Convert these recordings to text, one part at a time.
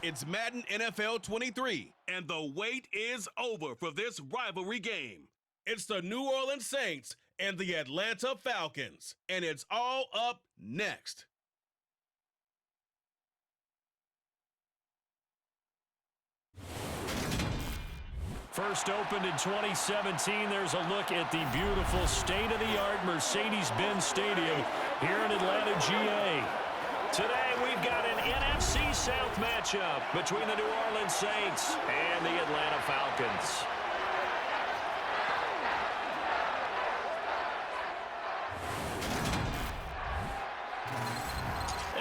It's Madden NFL 23, and the wait is over for this rivalry game. It's the New Orleans Saints and the Atlanta Falcons, and it's all up next. First opened in 2017, there's a look at the beautiful state-of-the-art Mercedes-Benz Stadium here in Atlanta, GA. Today, we've got an NFC South matchup between the New Orleans Saints and the Atlanta Falcons.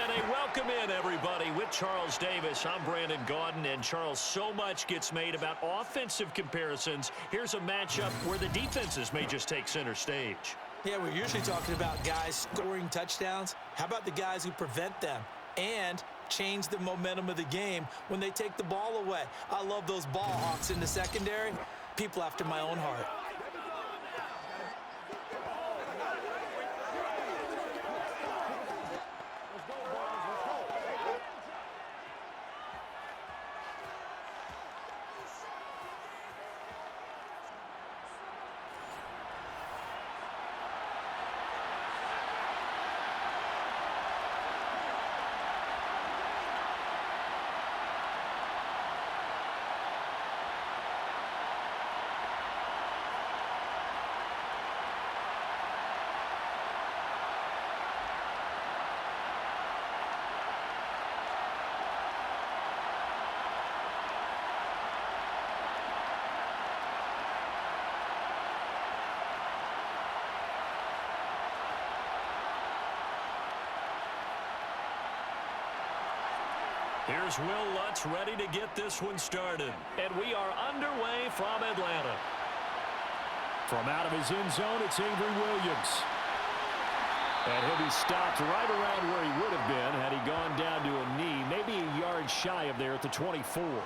And a welcome in, everybody, with Charles Davis. I'm Brandon Gaudin, and Charles, so much gets made about offensive comparisons. Here's a matchup where the defenses may just take center stage. Yeah, we're usually talking about guys scoring touchdowns. How about the guys who prevent them and change the momentum of the game when they take the ball away? I love those ball hawks in the secondary. People after my own heart. Here's Will Lutz ready to get this one started. And we are underway from Atlanta. From out of his end zone, it's Avery Williams. And he'll be stopped right around where he would have been had he gone down to a knee, maybe a yard shy of there at the 24. Well,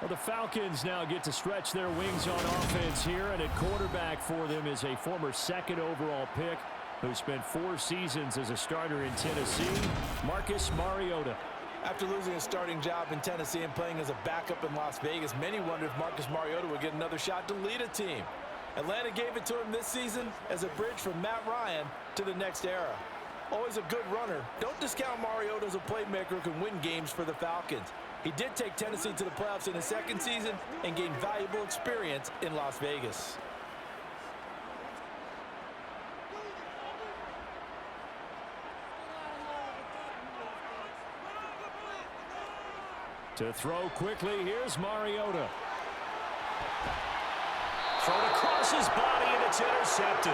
the Falcons now get to stretch their wings on offense here, and at quarterback for them is a former second overall pick who spent 4 seasons as a starter in Tennessee, Marcus Mariota. After losing a starting job in Tennessee and playing as a backup in Las Vegas, many wondered if Marcus Mariota would get another shot to lead a team. Atlanta gave it to him this season as a bridge from Matt Ryan to the next era. Always a good runner. Don't discount Mariota as a playmaker who can win games for the Falcons. He did take Tennessee to the playoffs in his second season and gained valuable experience in Las Vegas. To throw quickly, here's Mariota. Thrown across his body, and it's intercepted.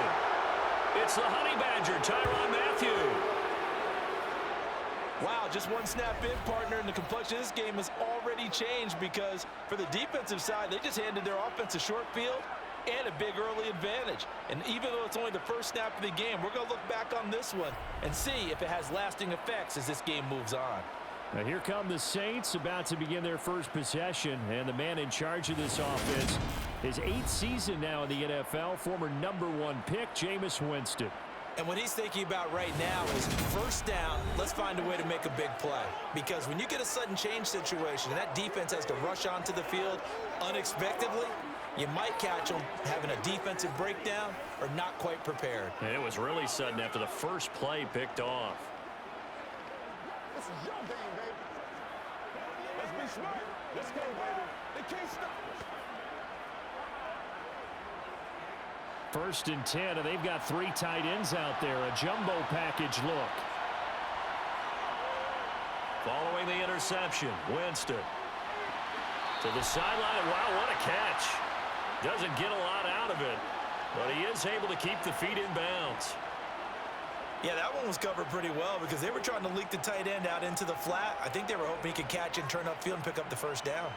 It's the Honey Badger, Tyrann Mathieu. Wow, just one snap in, partner, and the complexion of this game has already changed because for the defensive side, they just handed their offense a short field and a big early advantage. And even though it's only the first snap of the game, we're going to look back on this one and see if it has lasting effects as this game moves on. Now here come the Saints about to begin their first possession, and the man in charge of this offense, his 8th season now in the NFL, former #1 pick, Jameis Winston. And what he's thinking about right now is first down, let's find a way to make a big play. Because when you get a sudden change situation and that defense has to rush onto the field unexpectedly, you might catch them having a defensive breakdown or not quite prepared. And it was really sudden after the first play picked off. This is your game, baby. Let's be smart. Let's go, baby. They can't stop us. First and 10, and they've got 3 tight ends out there. A jumbo package look. Following the interception, Winston. To the sideline. Wow, what a catch. Doesn't get a lot out of it, but he is able to keep the feet in bounds. Yeah, that one was covered pretty well because they were trying to leak the tight end out into the flat. I think they were hoping he could catch and turn upfield and pick up the first down.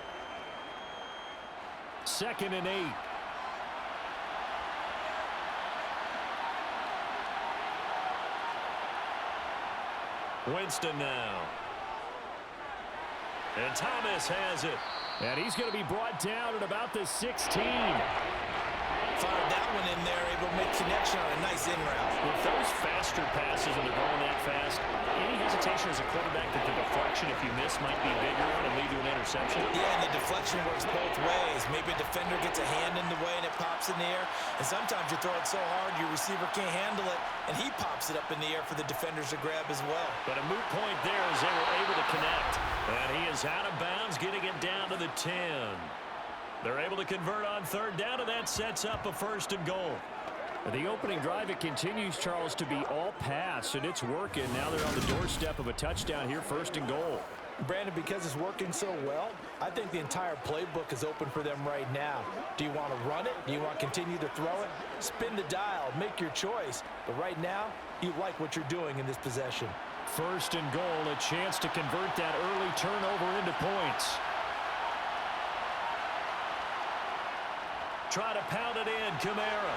2nd and 8. Winston now. And Thomas has it. And he's going to be brought down at about the 16. Fired that one in there, able to make connection on a nice in route. With those faster passes and they're going that fast, any hesitation as a quarterback that the deflection, if you miss, might be bigger and lead to an interception? Yeah, and the deflection works both ways. Maybe a defender gets a hand in the way and it pops in the air. And sometimes you throw it so hard your receiver can't handle it, and he pops it up in the air for the defenders to grab as well. But a moot point there as they were able to connect. And he is out of bounds, getting it down to the 10. They're able to convert on third down, and that sets up a 1st and goal. The opening drive, it continues, Charles, to be all pass, and it's working. Now they're on the doorstep of a touchdown here, 1st and goal. Brandon, because it's working so well, I think the entire playbook is open for them right now. Do you want to run it? Do you want to continue to throw it? Spin the dial, make your choice. But right now, you like what you're doing in this possession. 1st and goal, a chance to convert that early turnover into points. Try to pound it in, Kamara.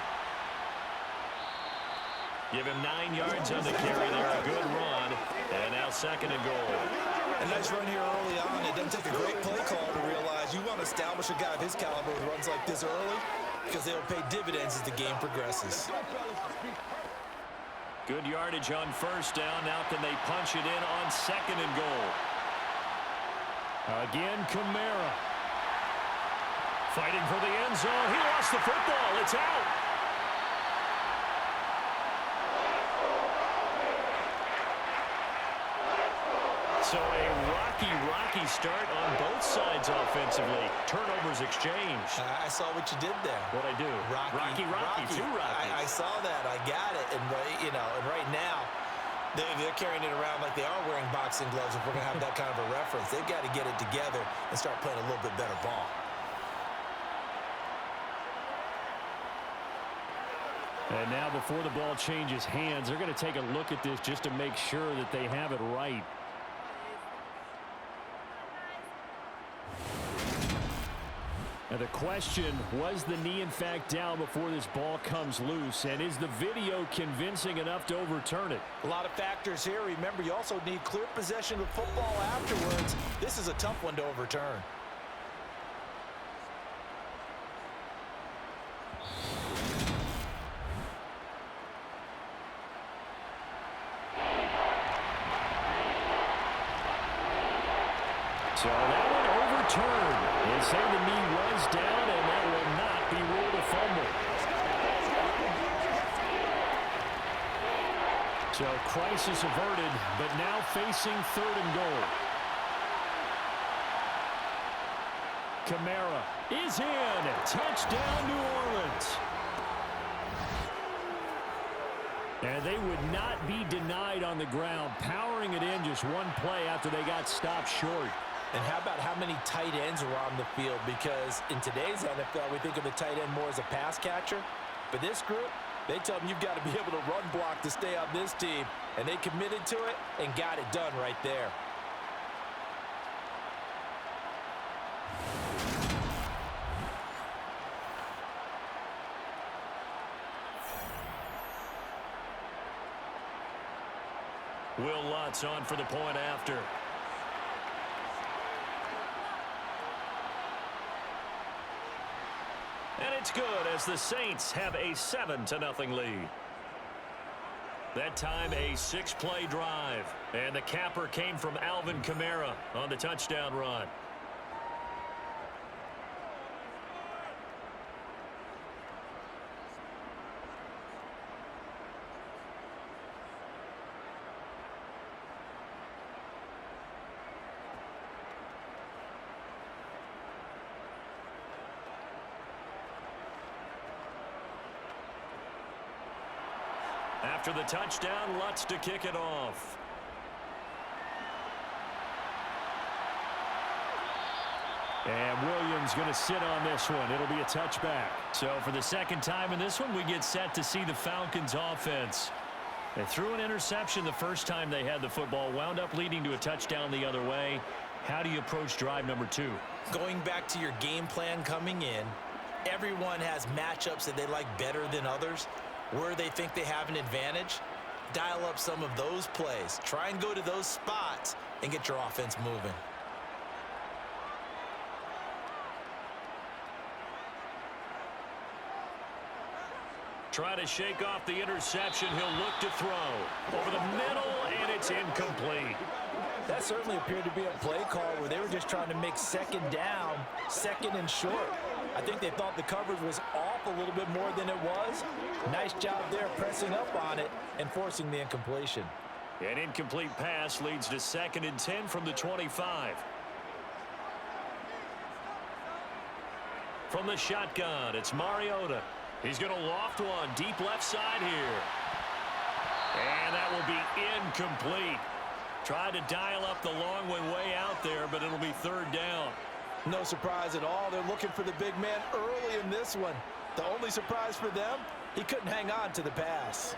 Give him 9 yards on the carry there, a good run. And now 2nd and goal. A nice run here early on. It doesn't take a great play call to realize you want to establish a guy of his caliber with runs like this early because they'll pay dividends as the game progresses. Good yardage on 1st down. Now can they punch it in on 2nd and goal? Again, Kamara. Fighting for the end zone. He lost the football. It's out. So a rocky start on both sides offensively. Turnovers exchanged. I saw what you did there. What'd I do? Rocky. Two Rockies. I saw that. I got it. And, and right now, they're carrying it around like they are wearing boxing gloves. If we're going to have that kind of a reference, they've got to get it together and start playing a little bit better ball. And now before the ball changes hands, they're going to take a look at this just to make sure that they have it right. Now the question, was the knee in fact down before this ball comes loose? And is the video convincing enough to overturn it? A lot of factors here. Remember, you also need clear possession of football afterwards. This is a tough one to overturn. So that one overturned. They say the knee was down, and that will not be ruled a fumble. So crisis averted, but now facing 3rd and goal. Kamara is in. Touchdown, New Orleans. And they would not be denied on the ground, powering it in just one play after they got stopped short. And how about how many tight ends are on the field? Because in today's NFL, we think of the tight end more as a pass catcher. But this group, they tell them you've got to be able to run block to stay on this team. And they committed to it and got it done right there. Will Lutz on for the point after. And it's good as the Saints have a 7-0 lead. That time a 6-play drive. And the capper came from Alvin Kamara on the touchdown run. After the touchdown, Lutz to kick it off. And Williams going to sit on this one. It'll be a touchback. So for the second time in this one, we get set to see the Falcons offense. They threw an interception the first time they had the football, wound up leading to a touchdown the other way. How do you approach drive number 2? Going back to your game plan coming in, everyone has matchups that they like better than others. Where they think they have an advantage, dial up some of those plays. Try and go to those spots and get your offense moving. try to shake off the interception. He'll look to throw. Over the middle, and it's incomplete. That certainly appeared to be a play call where they were just trying to make second down, second and short. I think they thought the coverage was off a little bit more than it was. Nice job there pressing up on it and forcing the incompletion. An incomplete pass leads to 2nd and 10 from the 25. From the shotgun, it's Mariota. He's going to loft one deep left side here. And that will be incomplete. Tried to dial up the long one way out there, but it'll be 3rd down. No surprise at all. They're looking for the big man early in this one. The only surprise for them, he couldn't hang on to the pass.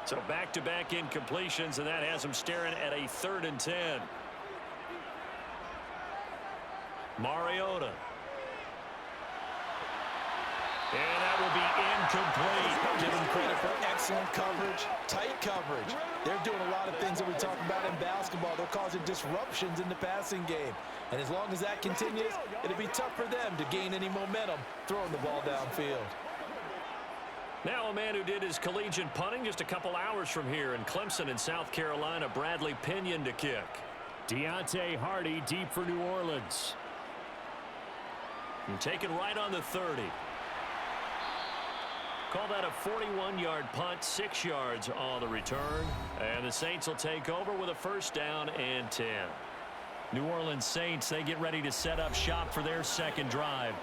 So back-to-back incompletions, and that has him staring at a 3rd and 10. Mariota. And that will be incomplete. Give him credit for excellent coverage, tight coverage. They're doing a lot of things that we talk about in basketball. They're causing disruptions in the passing game. And as long as that continues, it'll be tough for them to gain any momentum throwing the ball downfield. Now a man who did his collegiate punting just a couple hours from here in Clemson in South Carolina, Bradley Pinion to kick. Deontay Hardy deep for New Orleans. And taken right on the 30. Call that a 41-yard punt, 6 yards on the return. And the Saints will take over with a 1st down and 10. New Orleans Saints, they get ready to set up shop for their 2nd drive.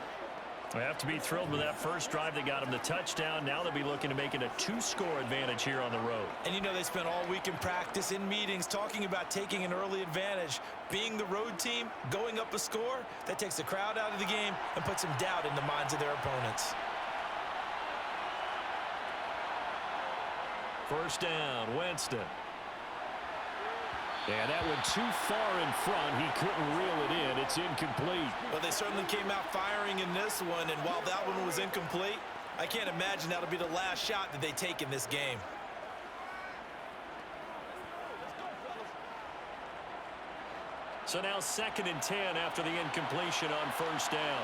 They have to be thrilled with that first drive that got them the touchdown. Now they'll be looking to make it a 2-score advantage here on the road. And you know they spent all week in practice, in meetings, talking about taking an early advantage. Being the road team, going up a score, that takes the crowd out of the game and puts some doubt in the minds of their opponents. 1st down, Winston. Yeah, that went too far in front. He couldn't reel it in. It's incomplete. Well, they certainly came out firing in this one, and while that one was incomplete, I can't imagine that'll be the last shot that they take in this game. So now 2nd and 10 after the incompletion on 1st down.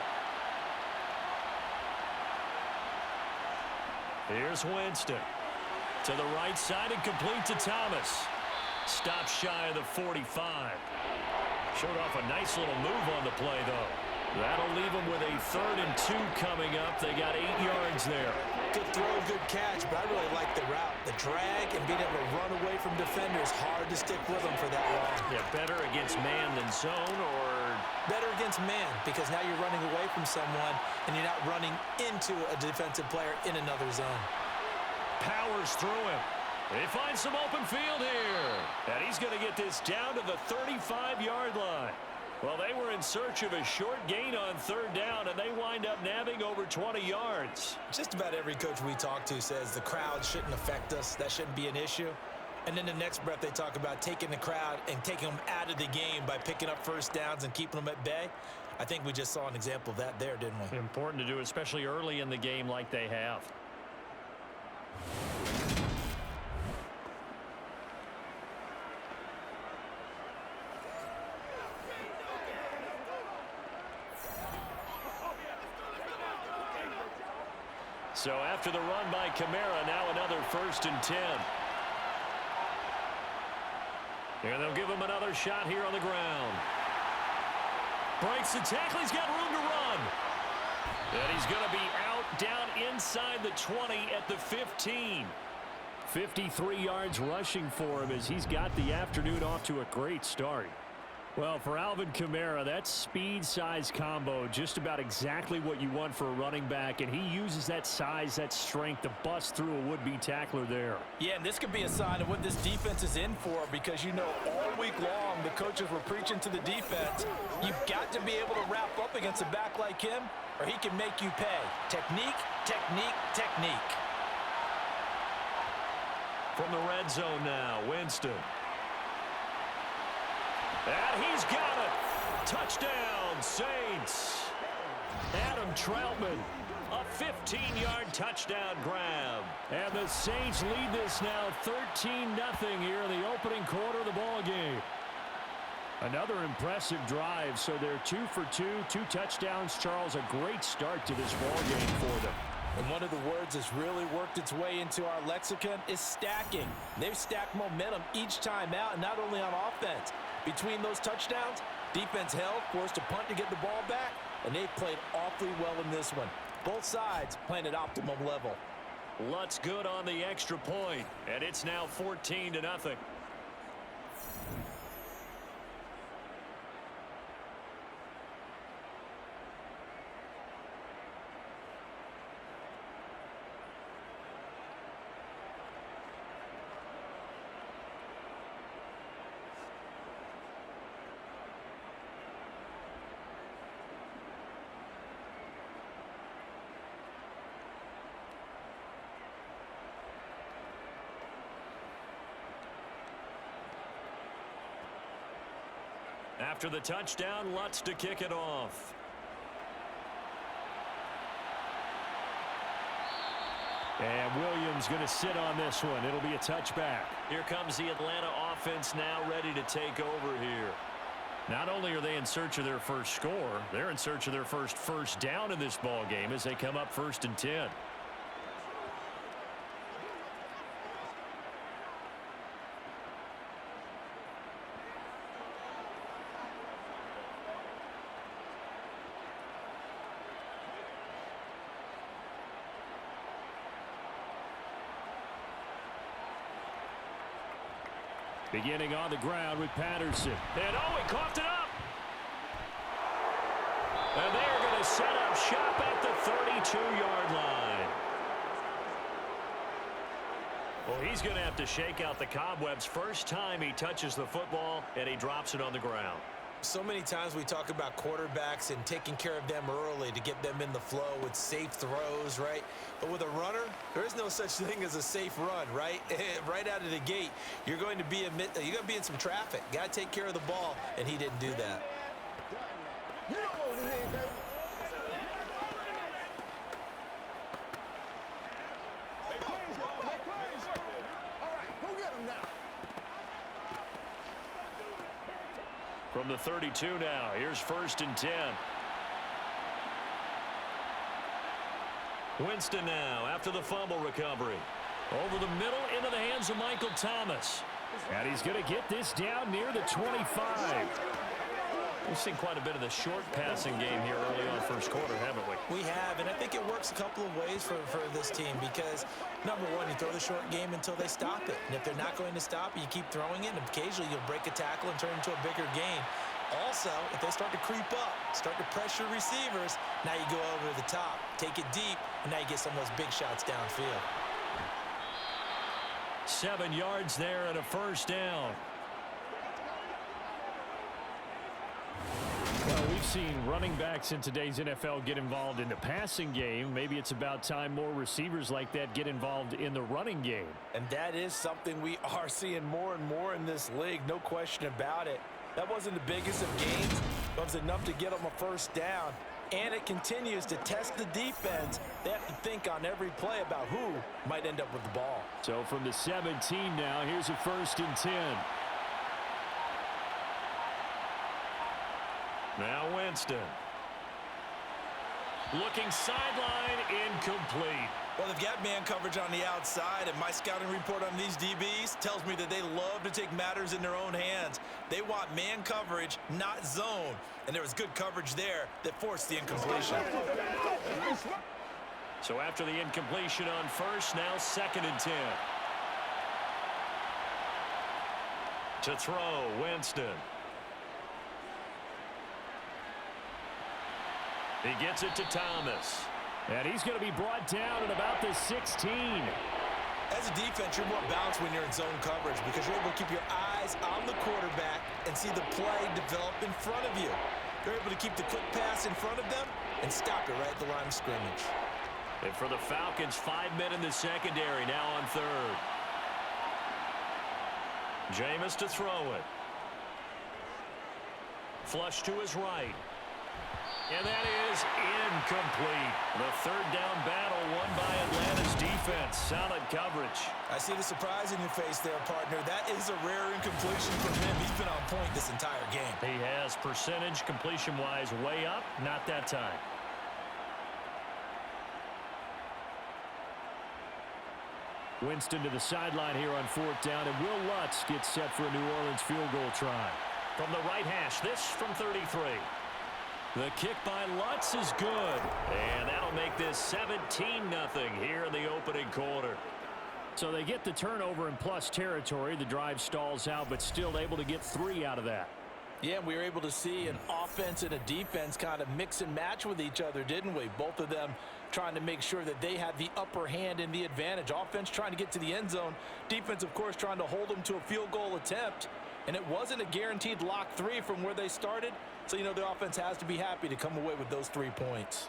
Here's Winston. To the right side and complete to Thomas. Stop shy of the 45. Showed off a nice little move on the play, though. That'll leave them with a 3rd and 2 coming up. They got 8 yards there. Good throw, good catch, but I really like the route. The drag and being able to run away from defenders. Hard to stick with them for that long. Yeah, better against man than zone, or better against man, because now you're running away from someone and you're not running into a defensive player in another zone. Powers through him. They find some open field here. And he's going to get this down to the 35-yard line. Well, they were in search of a short gain on 3rd down, and they wind up nabbing over 20 yards. Just about every coach we talk to says the crowd shouldn't affect us. That shouldn't be an issue. And then the next breath they talk about taking the crowd and taking them out of the game by picking up 1st downs and keeping them at bay. I think we just saw an example of that there, didn't we? Important to do, especially early in the game like they have. So after the run by Kamara, now another 1st and 10. And they'll give him another shot here on the ground. Breaks the tackle. He's got room to run. And he's going to be out down inside the 20 at the 15. 53 yards rushing for him as he's got the afternoon off to a great start. Well, for Alvin Kamara, that speed-size combo, just about exactly what you want for a running back, and he uses that size, that strength to bust through a would-be tackler there. Yeah, and this could be a sign of what this defense is in for, because you know all week long the coaches were preaching to the defense, you've got to be able to wrap up against a back like him, or he can make you pay. Technique, technique, technique. From the red zone now, Winston. And he's got it. Touchdown, Saints. Adam Troutman, a 15-yard touchdown grab. And the Saints lead this now 13-0 here in the opening quarter of the ball game. Another impressive drive, so they're 2 for 2, 2 touchdowns. Charles, a great start to this ball game for them. And one of the words that's really worked its way into our lexicon is stacking. They've stacked momentum each time out, and not only on offense. Between those touchdowns, defense held, forced a punt to get the ball back, and they've played awfully well in this one. Both sides playing at optimum level. Lutt's good on the extra point, and it's now 14-0. After the touchdown, Lutz to kick it off. And Williams going to sit on this one. It'll be a touchback. Here comes the Atlanta offense now ready to take over here. Not only are they in search of their first score, they're in search of their first down in this ball game as they come up 1st and 10. Beginning on the ground with Patterson. And he coughed it up. And they're going to set up shop at the 32-yard line. Well, he's going to have to shake out the cobwebs first time he touches the football, and he drops it on the ground. So many times we talk about quarterbacks and taking care of them early to get them in the flow with safe throws, right? But with a runner, there is no such thing as a safe run, right? Right out of the gate, you're going to be in some traffic. Got to take care of the ball, and he didn't do that. You know what we need, baby. Hey, plays, y'all. Hey, plays. All right, go get him now. From the 32 now, here's 1st and 10. Winston now after the fumble recovery. Over the middle into the hands of Michael Thomas. And he's going to get this down near the 25. We've seen quite a bit of the short passing game here early on first quarter, haven't we? We have, and I think it works a couple of ways for this team because, number one, you throw the short game until they stop it. And if they're not going to stop it, you keep throwing it, and occasionally you'll break a tackle and turn it into a bigger gain. Also, if they start to creep up, start to pressure receivers, now you go over the top, take it deep, and now you get some of those big shots downfield. 7 yards there and a first down. Well, we've seen running backs in today's NFL get involved in the passing game. Maybe it's about time more receivers like that get involved in the running game. And that is something we are seeing more and more in this league, no question about it. That wasn't the biggest of gains, but it was enough to get them a first down. And it continues to test the defense. They have to think on every play about who might end up with the ball. So from the 17 now, here's a 1st and 10. Now Winston. Looking sideline, incomplete. Well, they've got man coverage on the outside, and my scouting report on these DBs tells me that they love to take matters in their own hands. They want man coverage, not zone. And there was good coverage there that forced the incompletion. So after the incompletion on first, now 2nd and 10. To throw, Winston. He gets it to Thomas. And he's going to be brought down at about the 16. As a defense, you're more balanced when you're in zone coverage because you're able to keep your eyes on the quarterback and see the play develop in front of you. You're able to keep the quick pass in front of them and stop it right at the line of scrimmage. And for the Falcons, 5 men in the secondary, now on 3rd. Jameis to throw it. Flush to his right. And that is incomplete. The 3rd down battle won by Atlanta's defense. Solid coverage. I see the surprise in your face there, partner. That is a rare incompletion from him. He's been on point this entire game. He has percentage completion-wise way up. Not that time. Winston to the sideline here on 4th down, and Will Lutz gets set for a New Orleans field goal try. From the right hash, this from 33. The kick by Lutz is good, and that'll make this 17-0 here in the opening quarter. So they get the turnover in plus territory. The drive stalls out, but still able to get 3 out of that. Yeah, we were able to see an offense and a defense kind of mix and match with each other, didn't we? Both of them trying to make sure that they had the upper hand and the advantage. Offense trying to get to the end zone. Defense, of course, trying to hold them to a field goal attempt. And it wasn't a guaranteed lock 3 from where they started. So, you know, the offense has to be happy to come away with those 3 points.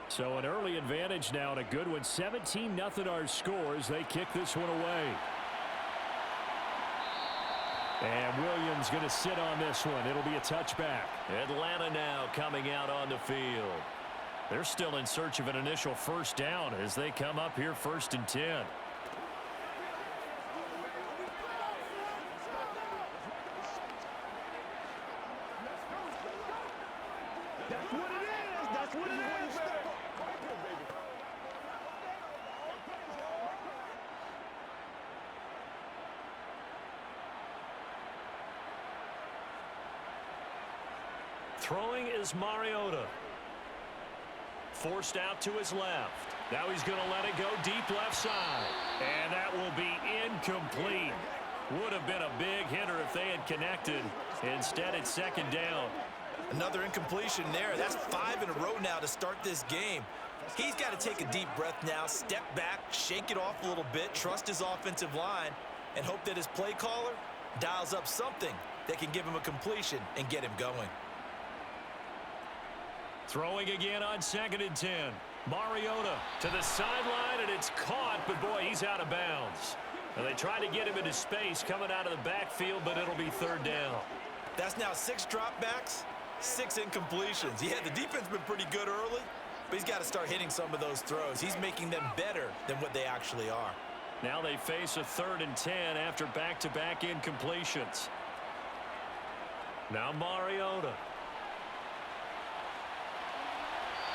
So an early advantage now, and a good one. 17-0 our scores. They kick this one away. And Williams going to sit on this one. It'll be a touchback. Atlanta now coming out on the field. They're still in search of an initial first down as they come up here 1st and 10. That's what it is. That's what it is. Throwing is Mariota. Forced out to his left. Now he's going to let it go deep left side. And that will be incomplete. Would have been a big hitter if they had connected. Instead, it's 2nd down. Another incompletion there. That's 5 in a row now to start this game. He's got to take a deep breath now, step back, shake it off a little bit, trust his offensive line, and hope that his play caller dials up something that can give him a completion and get him going. Throwing again on 2nd and 10. Mariota to the sideline, and it's caught, but boy, he's out of bounds. And they try to get him into space coming out of the backfield, but it'll be 3rd down. That's now 6 dropbacks, 6 incompletions. Yeah, the defense has been pretty good early, but he's got to start hitting some of those throws. He's making them better than what they actually are. Now they face a 3rd and 10 after back-to-back incompletions. Now Mariota.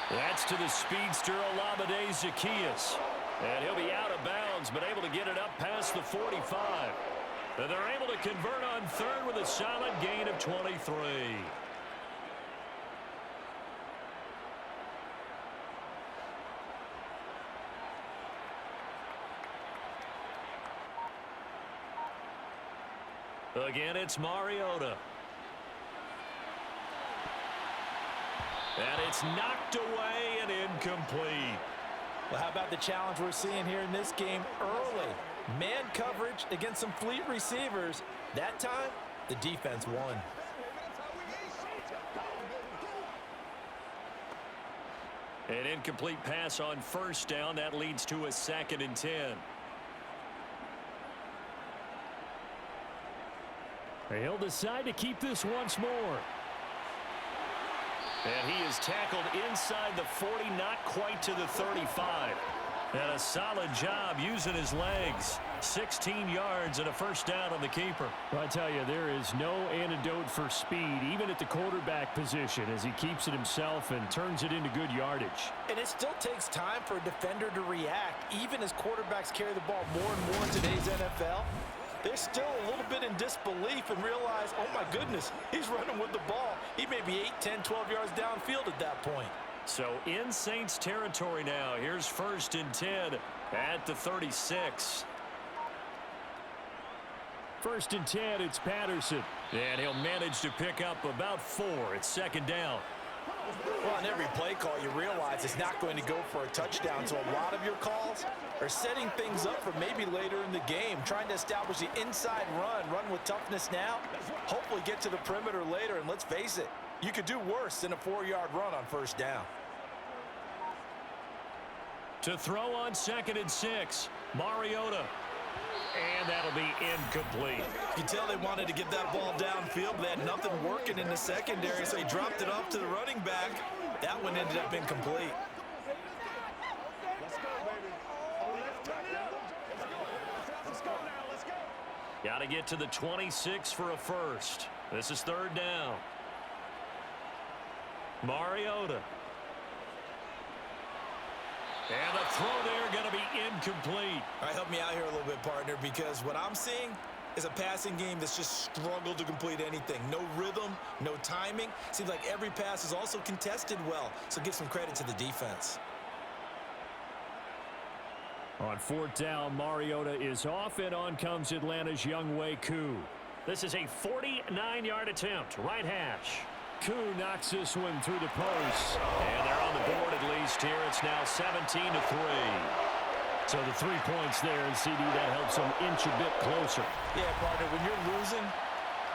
That's to the speedster Olamide Zaccheaus. And he'll be out of bounds, but able to get it up past the 45. And they're able to convert on 3rd with a solid gain of 23. Again, it's Mariota. And it's knocked away and incomplete. Well, how about the challenge we're seeing here in this game early? Man coverage against some fleet receivers. That time, the defense won. An incomplete pass on 1st down. That leads to a 2nd and 10. He'll decide to keep this once more. And he is tackled inside the 40, not quite to the 35. And a solid job using his legs. 16 yards and a 1st down on the keeper. Well, I tell you, there is no antidote for speed, even at the quarterback position, as he keeps it himself and turns it into good yardage. And it still takes time for a defender to react, even as quarterbacks carry the ball more and more in today's NFL. They're still a little bit in disbelief and realize, oh my goodness, he's running with the ball. He may be 8, 10, 12 yards downfield at that point. So in Saints territory now. Here's 1st and 10 at the 36. 1st and 10, it's Patterson. And he'll manage to pick up about 4. It's 2nd down. Well, on every play call, you realize it's not going to go for a touchdown. So a lot of your calls are setting things up for maybe later in the game, trying to establish the inside run with toughness now, hopefully get to the perimeter later. And let's face it, you could do worse than a 4-yard run on 1st down. To throw on 2nd and 6, Mariota. And that'll be incomplete. You can tell they wanted to get that ball downfield, but they had nothing working in the secondary, so he dropped it off to the running back. That one ended up incomplete. Let's go, baby. Oh, let's go now. Let's go. Got to get to the 26 for a 1st. This is 3rd down. Mariota. And the throw there going to be incomplete. All right, help me out here a little bit, partner, because what I'm seeing is a passing game that's just struggled to complete anything. No rhythm, no timing. Seems like every pass is also contested well, so give some credit to the defense. On fourth down, Mariota is off, and on comes Atlanta's Younghoe Koo. This is a 49-yard attempt, right hash. Koo knocks this one through the post. And they're on the board at least here. It's now 17-3. So the 3 points there, and CD, that helps them inch a bit closer. Yeah, partner, when you're losing,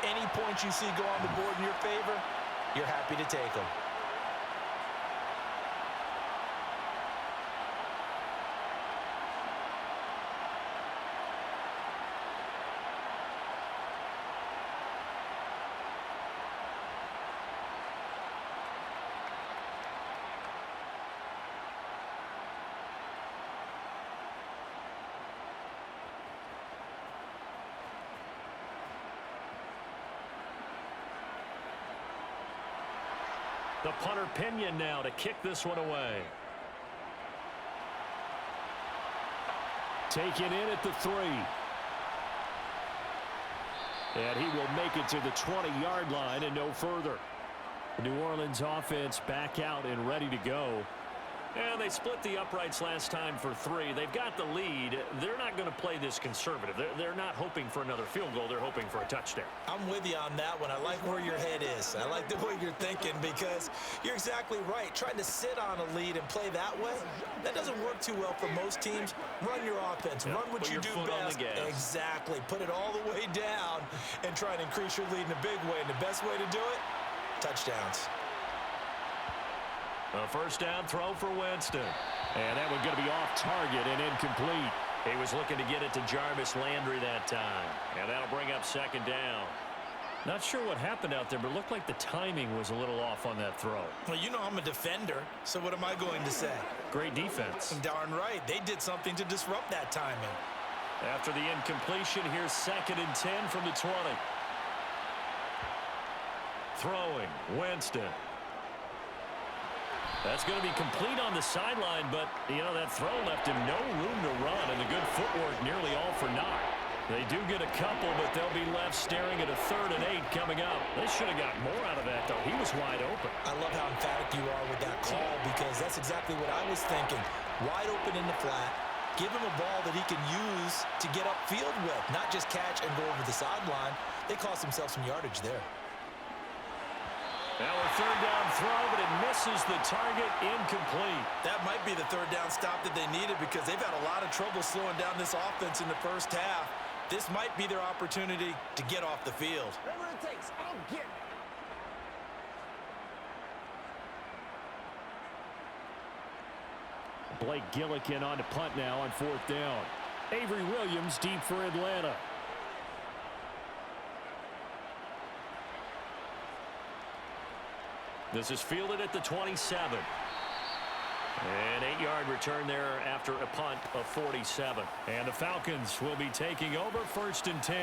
any points you see go on the board in your favor, you're happy to take them. The punter Pinion now to kick this one away. Taken in at the 3. And he will make it to the 20-yard line and no further. The New Orleans offense back out and ready to go. And they split the uprights last time for 3. They've got the lead. They're not going to play this conservative. They're not hoping for another field goal. They're hoping for a touchdown. I'm with you on that one. I like where your head is. I like the way you're thinking because you're exactly right. Trying to sit on a lead and play that way, that doesn't work too well for most teams. Run your offense. Run what you do best. Exactly. Put it all the way down and try and increase your lead in a big way. And the best way to do it, touchdowns. A first down throw for Winston. And that one going to be off target and incomplete. He was looking to get it to Jarvis Landry that time. And that'll bring up second down. Not sure what happened out there, but it looked like the timing was a little off on that throw. Well, you know I'm a defender, so what am I going to say? Great defense. Darn right. They did something to disrupt that timing. After the incompletion, here's 2nd and 10 from the 20. Throwing, Winston. That's going to be complete on the sideline, but, you know, that throw left him no room to run, and the good footwork nearly all for naught. They do get a couple, but they'll be left staring at a 3rd and 8 coming up. They should have got more out of that, though. He was wide open. I love how emphatic you are with that call because that's exactly what I was thinking. Wide open in the flat. Give him a ball that he can use to get upfield with, not just catch and go over the sideline. They cost themselves some yardage there. Now a 3rd down throw, but it misses the target, incomplete. That might be the 3rd down stop that they needed because they've had a lot of trouble slowing down this offense in the first half. This might be their opportunity to get off the field. Whatever it takes, I'll get it. Blake Gillikin on to punt now on 4th down. Avery Williams deep for Atlanta. This is fielded at the 27. An 8-yard return there after a punt of 47. And the Falcons will be taking over 1st and 10.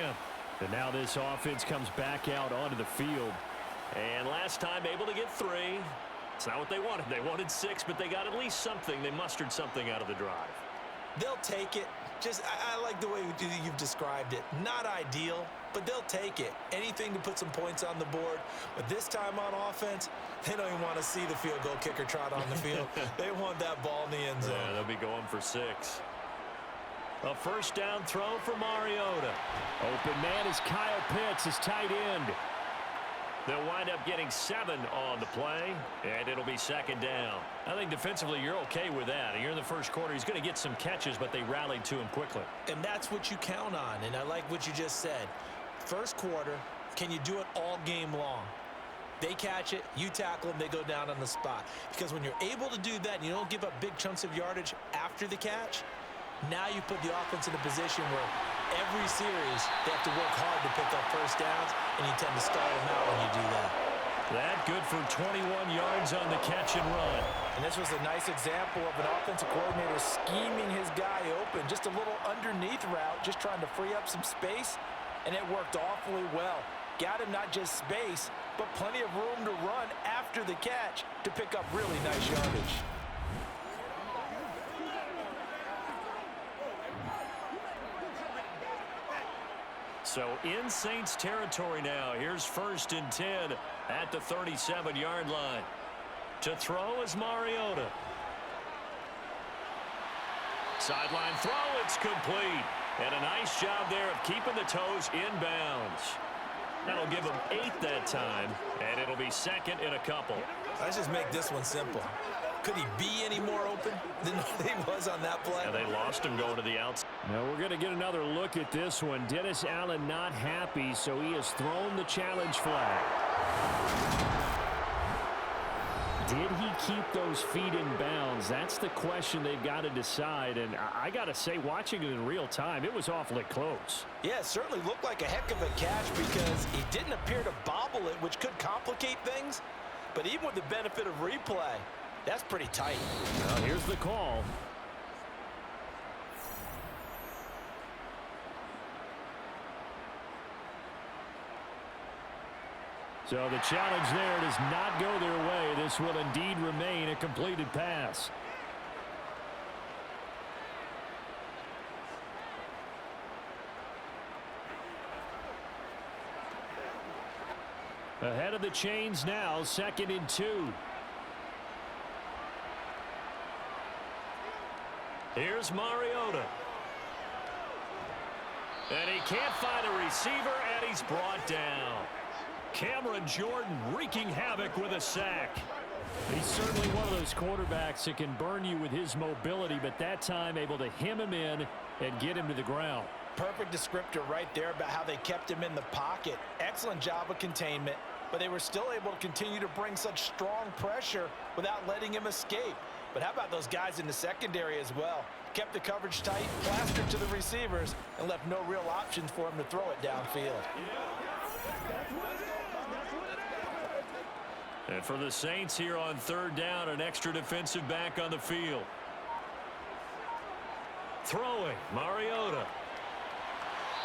And now this offense comes back out onto the field. And last time able to get 3. It's not what they wanted. They wanted 6, but they got at least something. They mustered something out of the drive. They'll take it. I like the way you've described it. Not ideal, but they'll take it. Anything to put some points on the board. But this time on offense, they don't even want to see the field goal kicker trot on the field. They want that ball in the end zone. Yeah, they'll be going for 6. A first down throw for Mariota. Open man is Kyle Pitts, his tight end. They'll wind up getting 7 on the play, and it'll be 2nd down. I think defensively you're okay with that. You're in the first quarter. He's going to get some catches, but they rallied to him quickly. And that's what you count on, and I like what you just said. First quarter, can you do it all game long? They catch it, you tackle them, they go down on the spot. Because when you're able to do that and you don't give up big chunks of yardage after the catch, now you put the offense in a position where every series they have to work hard to pick up first downs, and you tend to stall them out when you do that. That good for 21 yards on the catch and run. And this was a nice example of an offensive coordinator scheming his guy open. Just a little underneath route, just trying to free up some space, and it worked awfully well. got him not just space, but plenty of room to run after the catch to pick up really nice yardage. So in Saints territory now. Here's 1st and 10 at the 37-yard line. To throw is Mariota. Sideline throw, it's complete. And a nice job there of keeping the toes in bounds. That'll give him 8 that time, and it'll be 2nd and a couple. Let's just make this one simple. Could he be any more open than he was on that play? And they lost him going to the outside. Now we're going to get another look at this one. Dennis Allen not happy, so he has thrown the challenge flag. Did he keep those feet in bounds? That's the question they've got to decide. And I got to say, watching it in real time, it was awfully close. Yeah, it certainly looked like a heck of a catch because he didn't appear to bobble it, which could complicate things. But even with the benefit of replay, that's pretty tight. Now here's the call. So the challenge there does not go their way. This will indeed remain a completed pass. Ahead of the chains now, 2nd and 2. Here's Mariota. And he can't find a receiver, and he's brought down. Cameron Jordan wreaking havoc with a sack. He's certainly one of those quarterbacks that can burn you with his mobility, but that time able to hem him in and get him to the ground. Perfect descriptor right there about how they kept him in the pocket. Excellent job of containment, but they were still able to continue to bring such strong pressure without letting him escape. But how about those guys in the secondary as well? Kept the coverage tight, plastered to the receivers, and left no real options for him to throw it downfield. And for the Saints here on 3rd down, an extra defensive back on the field. Throwing, Mariota.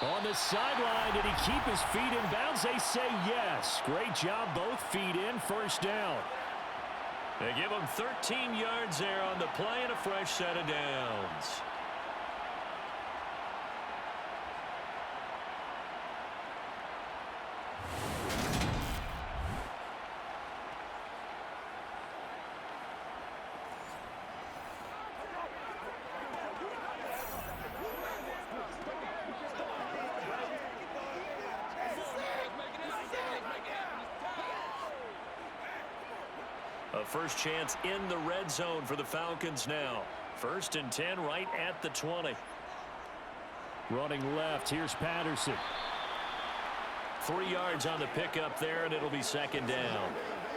On the sideline, did he keep his feet in bounds? They say yes. Great job, both feet in, 1st down. They give him 13 yards there on the play and a fresh set of downs. A first chance in the red zone for the Falcons now. 1st and 10 right at the 20. Running left, here's Patterson. 3 yards on the pickup there, and it'll be 2nd down.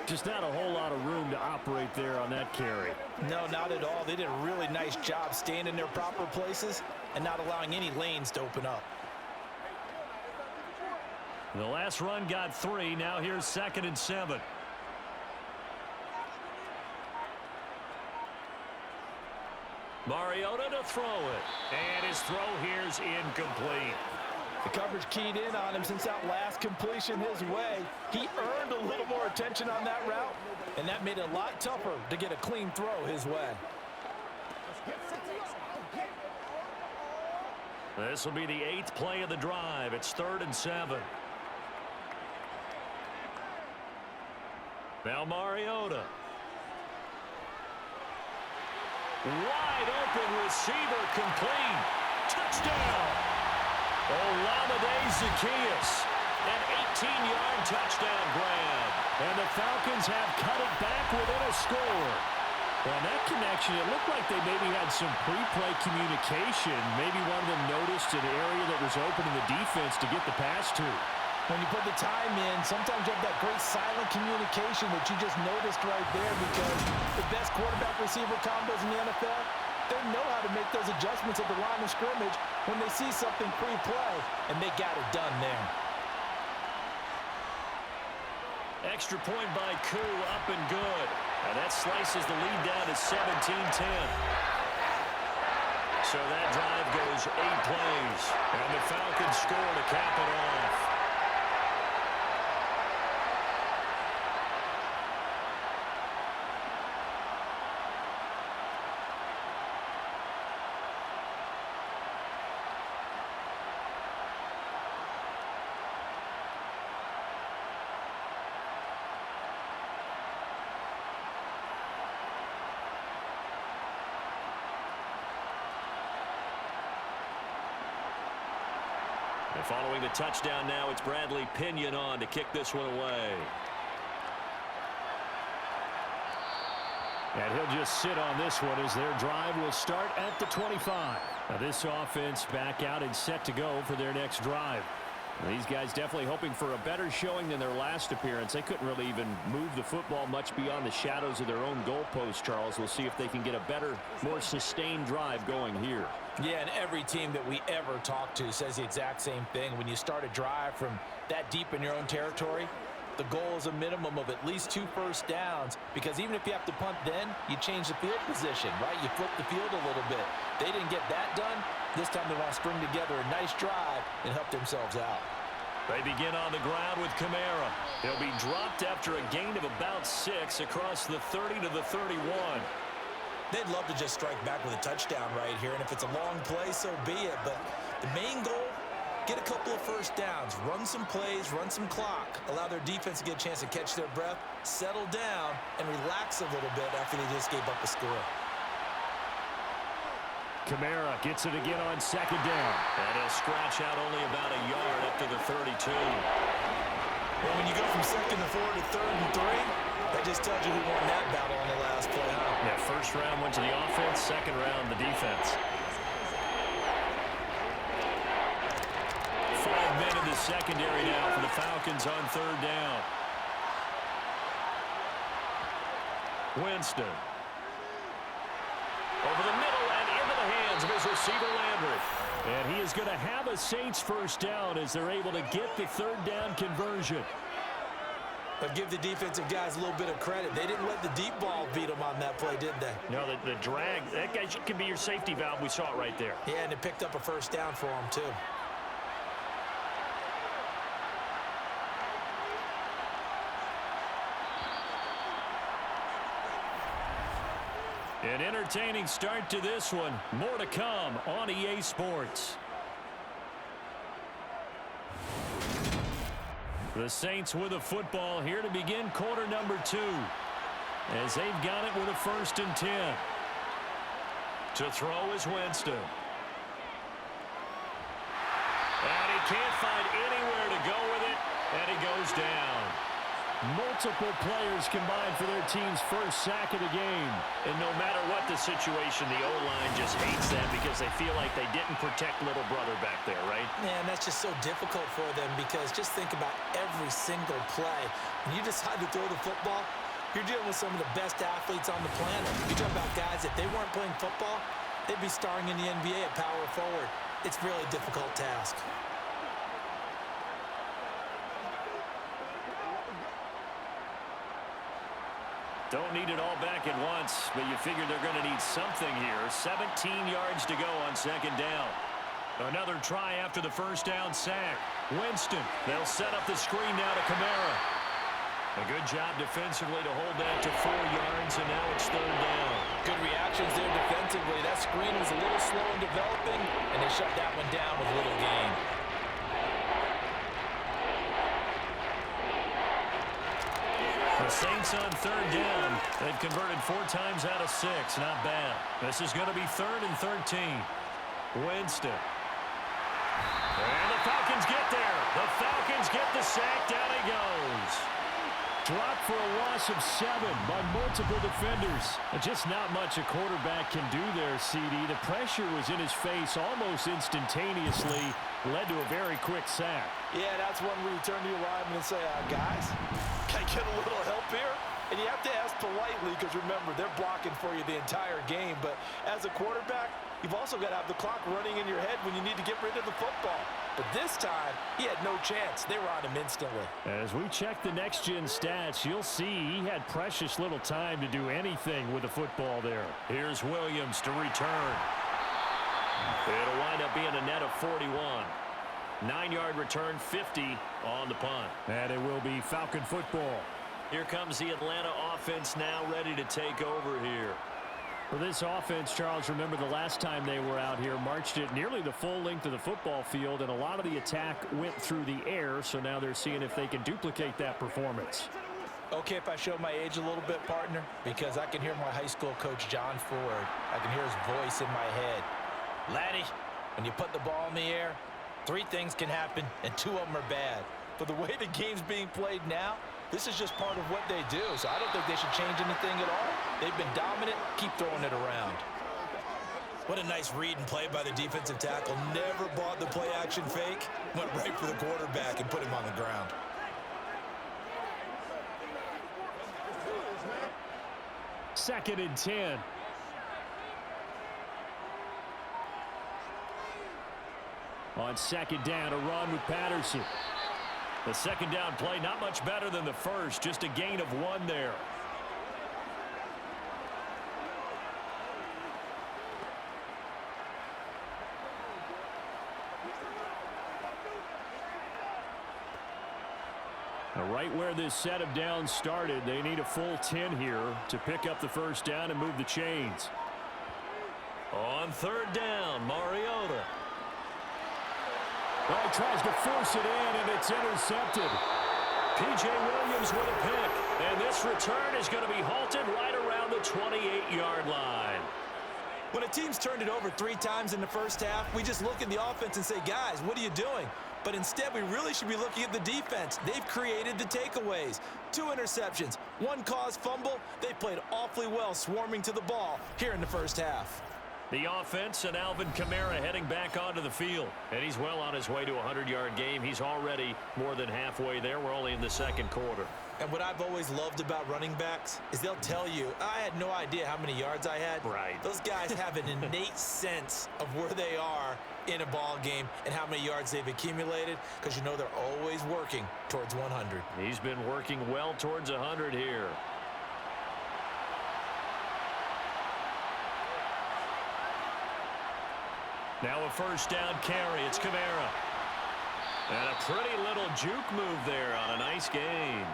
Just not a whole lot of room to operate there on that carry. No, not at all. They did a really nice job staying in their proper places and not allowing any lanes to open up. The last run got 3. Now here's 2nd and 7. Mariota to throw it. And his throw here's incomplete. The coverage keyed in on him since that last completion his way. He earned a little more attention on that route, and that made it a lot tougher to get a clean throw his way. This will be the 8th play of the drive. It's 3rd and 7. Now Mariota. Wide open receiver complete. Touchdown. Olamide Zaccheaus. An 18-yard touchdown grab. And the Falcons have cut it back within a score. On that connection, it looked like they maybe had some pre-play communication. Maybe one of them noticed an area that was open in the defense to get the pass to. When you put the time in, sometimes you have that great silent communication that you just noticed right there, because the best quarterback-receiver combos in the NFL, they know how to make those adjustments at the line of scrimmage when they see something pre-play, and they got it done there. Extra point by Koo, up and good. And that slices the lead down to 17-10. So that drive goes 8 plays, and the Falcons score to cap it off. And following the touchdown now, it's Bradley Pinion on to kick this one away. And he'll just sit on this one as their drive will start at the 25. Now this offense back out and set to go for their next drive. These guys definitely hoping for a better showing than their last appearance. They couldn't really even move the football much beyond the shadows of their own goalpost, Charles. We'll see if they can get a better, more sustained drive going here. Yeah, and every team that we ever talk to says the exact same thing. When you start a drive from that deep in your own territory, the goal is a minimum of at least 2 first downs, because even if you have to punt then, you change the field position, right? You flip the field a little bit. They didn't get that done. This time they want to string together a nice drive and help themselves out. They begin on the ground with Kamara. He'll be dropped after a gain of about 6 across the 30 to the 31. They'd love to just strike back with a touchdown right here, and if it's a long play, so be it. But the main goal, get a couple of first downs, run some plays, run some clock, allow their defense to get a chance to catch their breath, settle down, and relax a little bit after they just gave up a score. Kamara gets it again on second down. And he'll scratch out only about a yard up to the 32. Well, when you go from 2nd to 4 to 3rd and 3, that just tells you who won that battle on the last play, huh? Yeah, first round went to the offense, second round the defense. 5 men in the secondary now for the Falcons on 3rd down. Winston. Over the middle and into the hands of his receiver, Landry. And he is going to have a Saints first down as they're able to get the 3rd down conversion. But give the defensive guys a little bit of credit. They didn't let the deep ball beat them on that play, did they? No, the drag, that guy can be your safety valve. We saw it right there. Yeah, and it picked up a first down for them, too. An entertaining start to this one. More to come on EA Sports. The Saints with a football here to begin quarter number 2. As they've got it with a 1st and 10. To throw is Winston. And he can't find anywhere to go with it. And he goes down. Multiple players combined for their team's first sack of the game. And no matter what the situation, the O-line just hates them because they feel like they didn't protect little brother back there, right? Man, that's just so difficult for them, because just think about every single play. When you decide to throw the football, you're dealing with some of the best athletes on the planet. You talk about guys, if they weren't playing football, they'd be starring in the NBA at power forward. It's really a difficult task. Don't need it all back at once, but you figure they're going to need something here. 17 yards to go on 2nd down. Another try after the first down sack. Winston, they'll set up the screen now to Kamara. A good job defensively to hold that to 4 yards, and now it's 3rd down. Good reactions there defensively. That screen was a little slow in developing, and they shut that one down with little gain. The Saints on 3rd down. They've converted 4 times out of 6. Not bad. This is going to be 3rd and 13. Winston. And the Falcons get there. The Falcons get the sack. Down he goes. Dropped for a loss of 7 by multiple defenders. Just not much a quarterback can do there, CD. The pressure was in his face almost instantaneously. Led to a very quick sack. Yeah, that's one where you turn to your lineman and say, guys, can I get a little help here? And you have to ask politely, because remember, they're blocking for you the entire game. But as a quarterback, you've also got to have the clock running in your head when you need to get rid of the football. But this time, he had no chance. They were on him instantly. As we check the next-gen stats, you'll see he had precious little time to do anything with the football there. Here's Williams to return. It'll wind up being a net of 41. 9-yard return, 50 on the punt. And it will be Falcon football. Here comes the Atlanta offense now ready to take over here. For this offense, Charles, remember the last time they were out here, marched it nearly the full length of the football field, and a lot of the attack went through the air, so now they're seeing if they can duplicate that performance. Okay, if I show my age a little bit, partner, because I can hear my high school coach, John Ford. I can hear his voice in my head. Laddie, when you put the ball in the air, Three things can happen, and two of them are bad. But the way the game's being played now, this is just part of what they do. So I don't think they should change anything at all. They've been dominant. Keep throwing it around. What a nice read and play by the defensive tackle. Never bought the play-action fake. Went right for the quarterback and put him on the ground. Second and 10. On second down, a run with Patterson. The second down play not much better than the first, just a gain of 1 there. Now, right where this set of downs started, they need a full 10 here to pick up the first down and move the chains. On third down, Mariota. Well, he tries to force it in, and it's intercepted. P.J. Williams with a pick, and this return is going to be halted right around the 28-yard line. When a team's turned it over 3 times in the first half, we just look at the offense and say, guys, what are you doing? But instead, we really should be looking at the defense. They've created the takeaways. 2 interceptions, 1 caused fumble. They played awfully well swarming to the ball here in the first half. The offense and Alvin Kamara heading back onto the field. And he's well on his way to a 100-yard game. He's already more than halfway there. We're only in the second quarter. And what I've always loved about running backs is they'll tell you, I had no idea how many yards I had. Right. Those guys have an innate sense of where they are in a ball game and how many yards they've accumulated, because you know they're always working towards 100. He's been working well towards 100 here. Now a first down carry. It's Kamara. And a pretty little juke move there on a nice gain.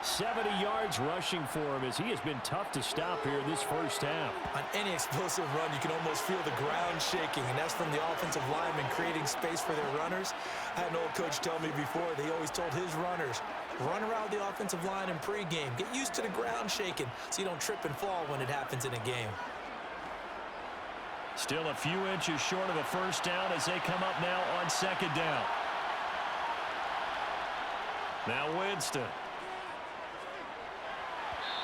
70 yards rushing for him as he has been tough to stop here this first half. On any explosive run, you can almost feel the ground shaking, and that's from the offensive linemen creating space for their runners. I had an old coach tell me before that he always told his runners, run around the offensive line in pregame. Get used to the ground shaking so you don't trip and fall when it happens in a game. Still a few inches short of a first down as they come up now on second down. Now Winston.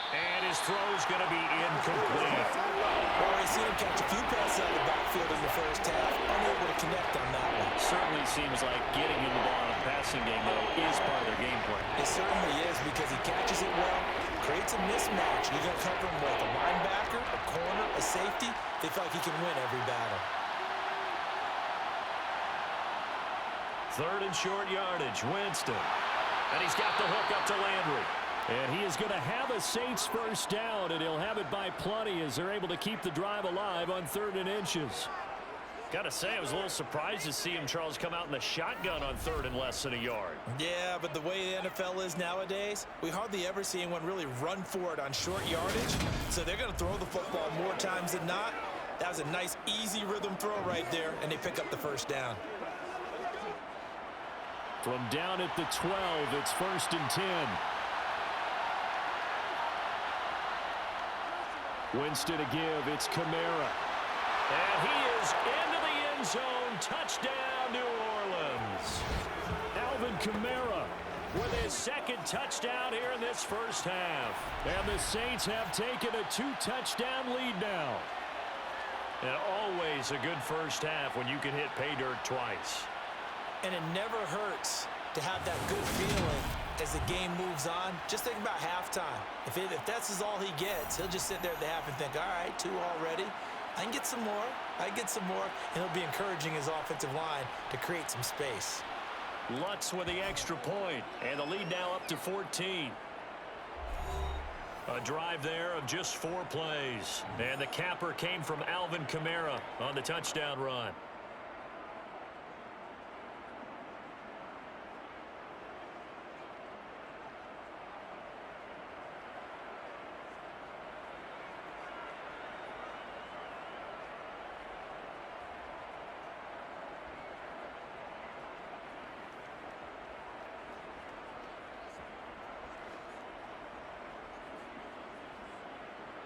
And his throw's going to be incomplete. Well, we've seen him catch a few passes out of the backfield in the first half, unable to connect on that one. Certainly seems like getting him the ball in the passing game, though, is part of their game plan. It certainly is, because he catches it well, creates a mismatch. You're going to cover him with a linebacker, a corner, a safety. They feel like he can win every battle. Third and short yardage, Winston. And he's got the hook up to Landry. And he is going to have a Saints first down, and he'll have it by plenty as they're able to keep the drive alive on 3rd and inches. Got to say, I was a little surprised to see him, Charles, come out in the shotgun on 3rd and less than a yard. Yeah, but the way the NFL is nowadays, we hardly ever see anyone really run for it on short yardage. So they're going to throw the football more times than not. That was a nice, easy rhythm throw right there, and they pick up the first down. From down at the 12, it's 1st and 10. Winston to give, it's Kamara. And he is into the end zone. Touchdown, New Orleans. Alvin Kamara with his 2nd touchdown here in this first half. And the Saints have taken a 2-touchdown lead now. And always a good first half when you can hit pay dirt twice. And it never hurts to have that good feeling as the game moves on. Just think about halftime. If that's all he gets, he'll just sit there at the half and think, all right, 2 already. I can get some more. I can get some more. And he'll be encouraging his offensive line to create some space. Lutz with the extra point. And the lead now up to 14. A drive there of just 4 plays. And the capper came from Alvin Kamara on the touchdown run.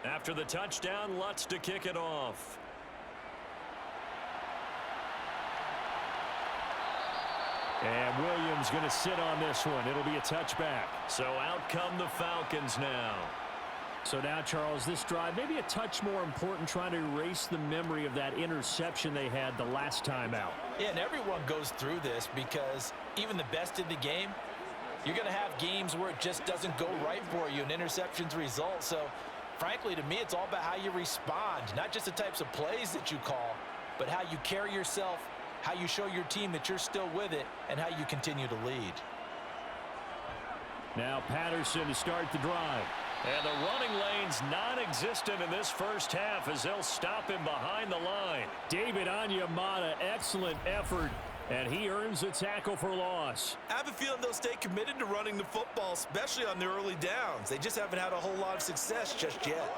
After the touchdown, Lutz to kick it off. And Williams going to sit on this one. It'll be a touchback. So out come the Falcons now. So now, Charles, this drive maybe a touch more important, trying to erase the memory of that interception they had the last time out. Yeah, and everyone goes through this because even the best in the game, you're going to have games where it just doesn't go right for you and interceptions result. So, frankly, to me, it's all about how you respond, not just the types of plays that you call, but how you carry yourself, how you show your team that you're still with it, and how you continue to lead. Now Patterson to start the drive. And the running lane's non-existent in this first half as they'll stop him behind the line. David Onyemata, excellent effort, and he earns a tackle for loss. I have a feeling they'll stay committed to running the football, especially on the early downs. They just haven't had a whole lot of success just yet.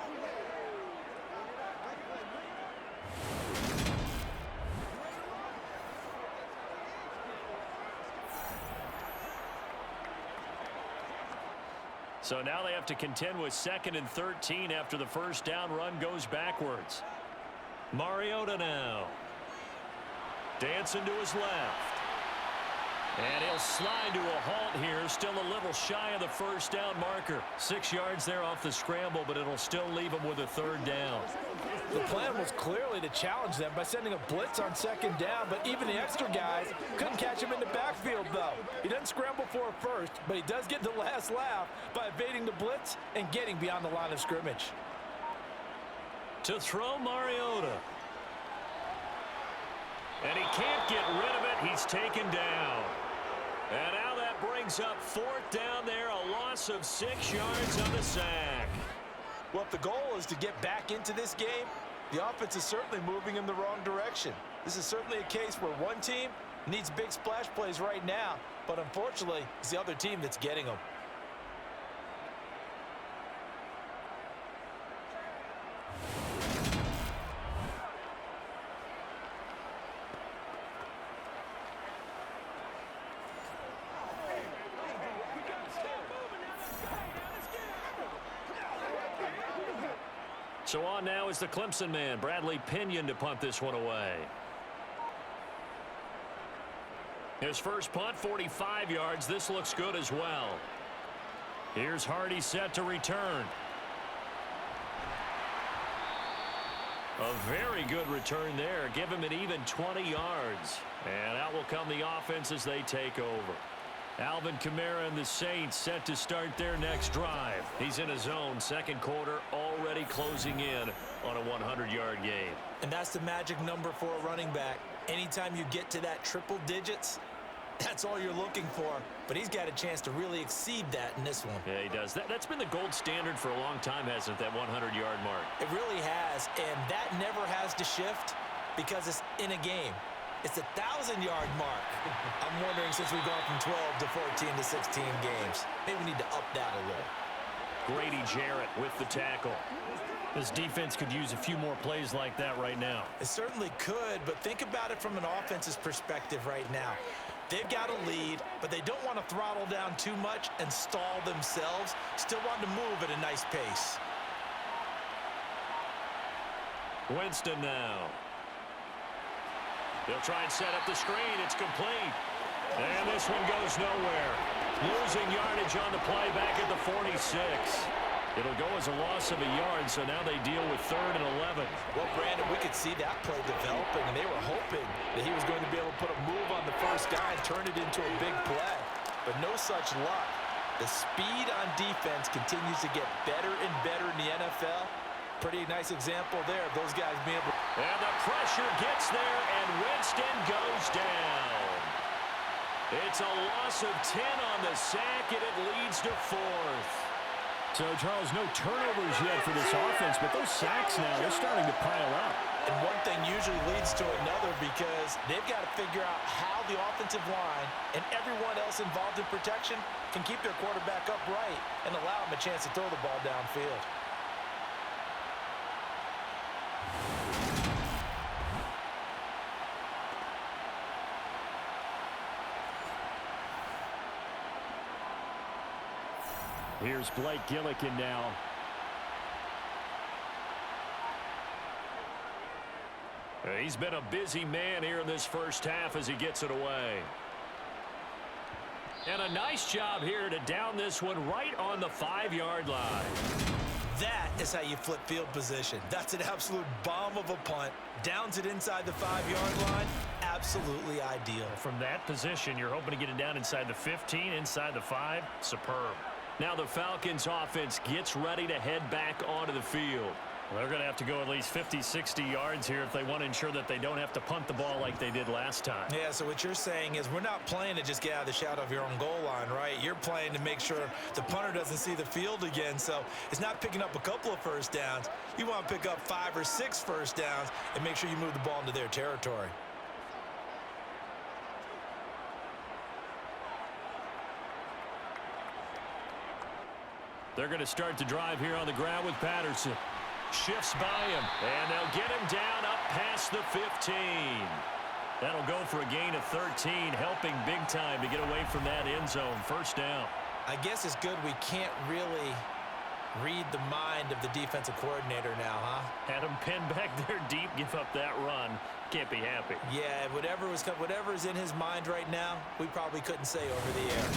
So now they have to contend with 2nd and 13 after the first down run goes backwards. Mariota now. Dancing to his left. And he'll slide to a halt here. Still a little shy of the first down marker. 6 yards there off the scramble, but it'll still leave him with a 3rd down. The plan was clearly to challenge them by sending a blitz on 2nd down, but even the extra guys couldn't catch him in the backfield, though. He doesn't scramble for a first, but he does get the last laugh by evading the blitz and getting beyond the line of scrimmage. To throw Mariota. And he can't get rid of it. He's taken down. And now that brings up 4th down there, a loss of 6 yards on the sack. Well, if the goal is to get back into this game, the offense is certainly moving in the wrong direction. This is certainly a case where one team needs big splash plays right now, but unfortunately, it's the other team that's getting them. So on now is the Clemson man, Bradley Pinion, to punt this one away. His first punt, 45 yards. This looks good as well. Here's Hardy set to return. A very good return there. Give him an even 20 yards. And out will come the offense as they take over. Alvin Kamara and the Saints set to start their next drive. He's in his own 2nd quarter, already closing in on a 100-yard game. And that's the magic number for a running back. Anytime you get to that triple digits, that's all you're looking for. But he's got a chance to really exceed that in this one. Yeah, he does. That's been the gold standard for a long time, hasn't it, that 100-yard mark? It really has, and that never has to shift because it's in a game. It's a 1,000-yard mark. I'm wondering, since we've gone from 12 to 14 to 16 games, maybe we need to up that a little. Grady Jarrett with the tackle. This defense could use a few more plays like that right now. It certainly could, but think about it from an offense's perspective right now. They've got a lead, but they don't want to throttle down too much and stall themselves. Still want to move at a nice pace. Winston now. They'll try and set up the screen. It's complete. And this one goes nowhere. Losing yardage on the play back at the 46. It'll go as a loss of a yard, so now they deal with 3rd and 11. Well, Brandon, we could see that play developing, and they were hoping that he was going to be able to put a move on the first guy and turn it into a big play. But no such luck. The speed on defense continues to get better and better in the NFL. Pretty nice example there of those guys being able. And the pressure gets there, and Winston goes down. It's a loss of 10 on the sack, and it leads to 4th. So, Charles, no turnovers yet for this offense, but those sacks now, they're starting to pile up. And one thing usually leads to another because they've got to figure out how the offensive line and everyone else involved in protection can keep their quarterback upright and allow him a chance to throw the ball downfield. Here's Blake Gillikin now. He's been a busy man here in this first half as he gets it away. And a nice job here to down this one right on the 5-yard line. That is how you flip field position. That's an absolute bomb of a punt. Downs it inside the 5-yard line. Absolutely ideal. From that position, you're hoping to get it down inside the 15, inside the 5. Superb. Now the Falcons offense gets ready to head back onto the field. Well, they're going to have to go at least 50, 60 yards here if they want to ensure that they don't have to punt the ball like they did last time. Yeah, so what you're saying is we're not playing to just get out of the shadow of your own goal line, right? You're playing to make sure the punter doesn't see the field again. So it's not picking up a couple of first downs. You want to pick up 5 or 6 first downs and make sure you move the ball into their territory. They're going to start the drive here on the ground with Patterson. Shifts by him, and they'll get him down up past the 15. That'll go for a gain of 13, helping big time to get away from that end zone. First down. I guess it's good we can't really read the mind of the defensive coordinator now, huh? Had him pinned back there deep, give up that run. Can't be happy. Yeah, whatever is in his mind right now, we probably couldn't say over the air.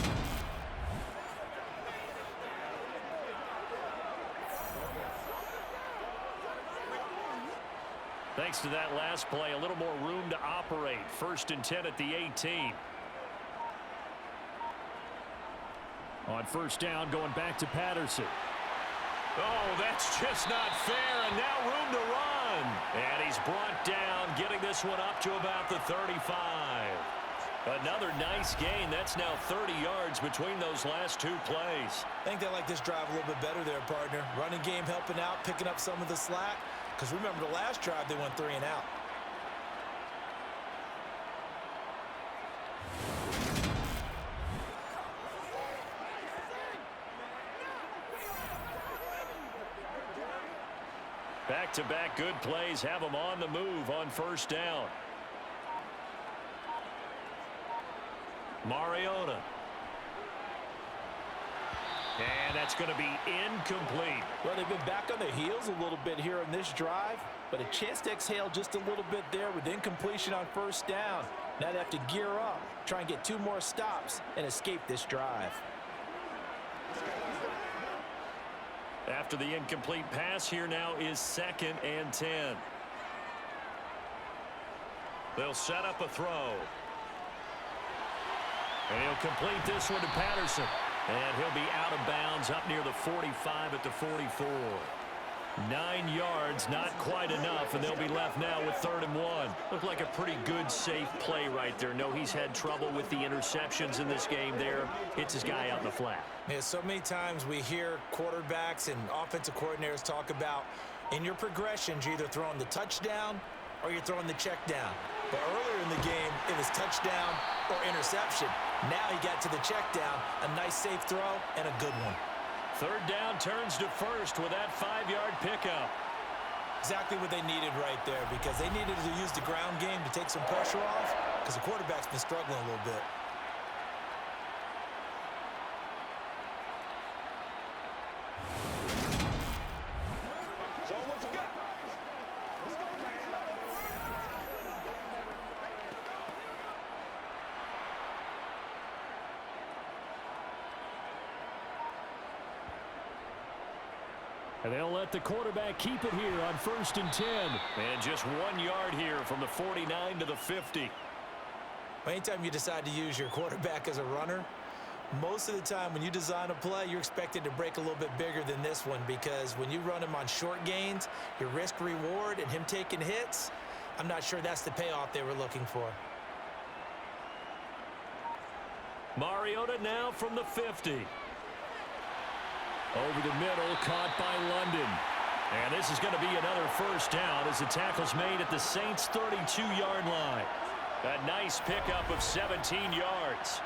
Thanks to that last play, a little more room to operate. 1st and 10 at the 18. On first down, going back to Patterson. Oh, that's just not fair, and now room to run. And he's brought down, getting this one up to about the 35. Another nice gain. That's now 30 yards between those last 2 plays. I think they like this drive a little bit better there, partner. Running game helping out, picking up some of the slack. Because remember, the last drive, they went 3 and out. Back-to-back good plays have them on the move on first down. Mariota. And that's going to be incomplete. Well, they've been back on their heels a little bit here in this drive, but a chance to exhale just a little bit there with incompletion on first down. Now they have to gear up, try and get 2 more stops, and escape this drive. After the incomplete pass, here now is 2nd and 10. They'll set up a throw. And he'll complete this one to Patterson. And he'll be out of bounds up near the 45 at the 44. 9 yards, not quite enough, and they'll be left now with 3rd and 1. Looked like a pretty good, safe play right there. No, he's had trouble with the interceptions in this game there. Hits his guy out in the flat. Yeah, so many times we hear quarterbacks and offensive coordinators talk about in your progressions, you're either throwing the touchdown or you're throwing the check down. But earlier in the game, it was touchdown or interception. Now he got to the check down, a nice safe throw, and a good one. 3rd down turns to 1st with that 5-yard pickup. Exactly what they needed right there, because they needed to use the ground game to take some pressure off, because the quarterback's been struggling a little bit. So what you got? And they'll let the quarterback keep it here on 1st and 10. And just 1 yard here from the 49 to the 50. Anytime you decide to use your quarterback as a runner, most of the time when you design a play, you're expected to break a little bit bigger than this one, because when you run him on short gains, your risk-reward and him taking hits, I'm not sure that's the payoff they were looking for. Mariota now from the 50. Over the middle, caught by London. And this is going to be another first down as the tackle's made at the Saints' 32-yard line. A nice pickup of 17 yards.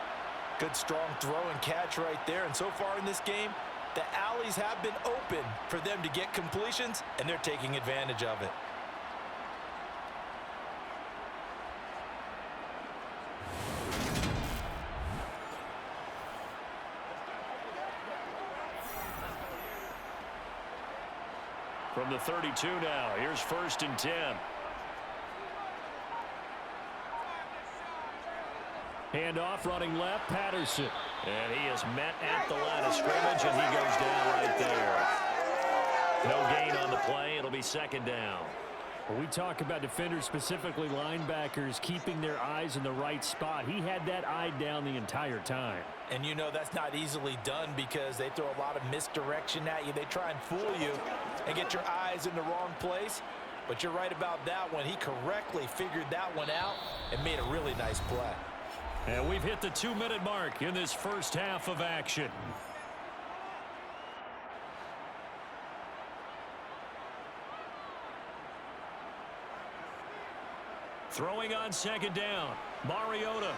Good, strong throw and catch right there. And so far in this game, the alleys have been open for them to get completions, and they're taking advantage of it. From the 32 now, here's 1st and 10. Handoff running left, Patterson. And he is met at the line of scrimmage, and he goes down right there. No gain on the play. It'll be second down. When we talk about defenders, specifically linebackers, keeping their eyes in the right spot, he had that eye down the entire time. And you know that's not easily done because they throw a lot of misdirection at you. They try and fool you and get your eyes in the wrong place. But you're right about that one. He correctly figured that one out and made a really nice play. And we've hit the 2-minute mark in this first half of action. Throwing on second down. Mariota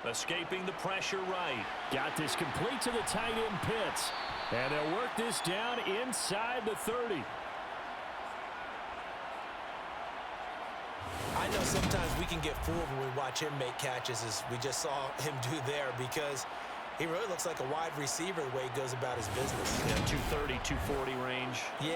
escaping the pressure right. Got this complete to the tight end Pitts. And they'll work this down inside the 30. I know sometimes we can get fooled when we watch him make catches, as we just saw him do there, because he really looks like a wide receiver the way he goes about his business. Yeah, 230, 240 range. Yeah,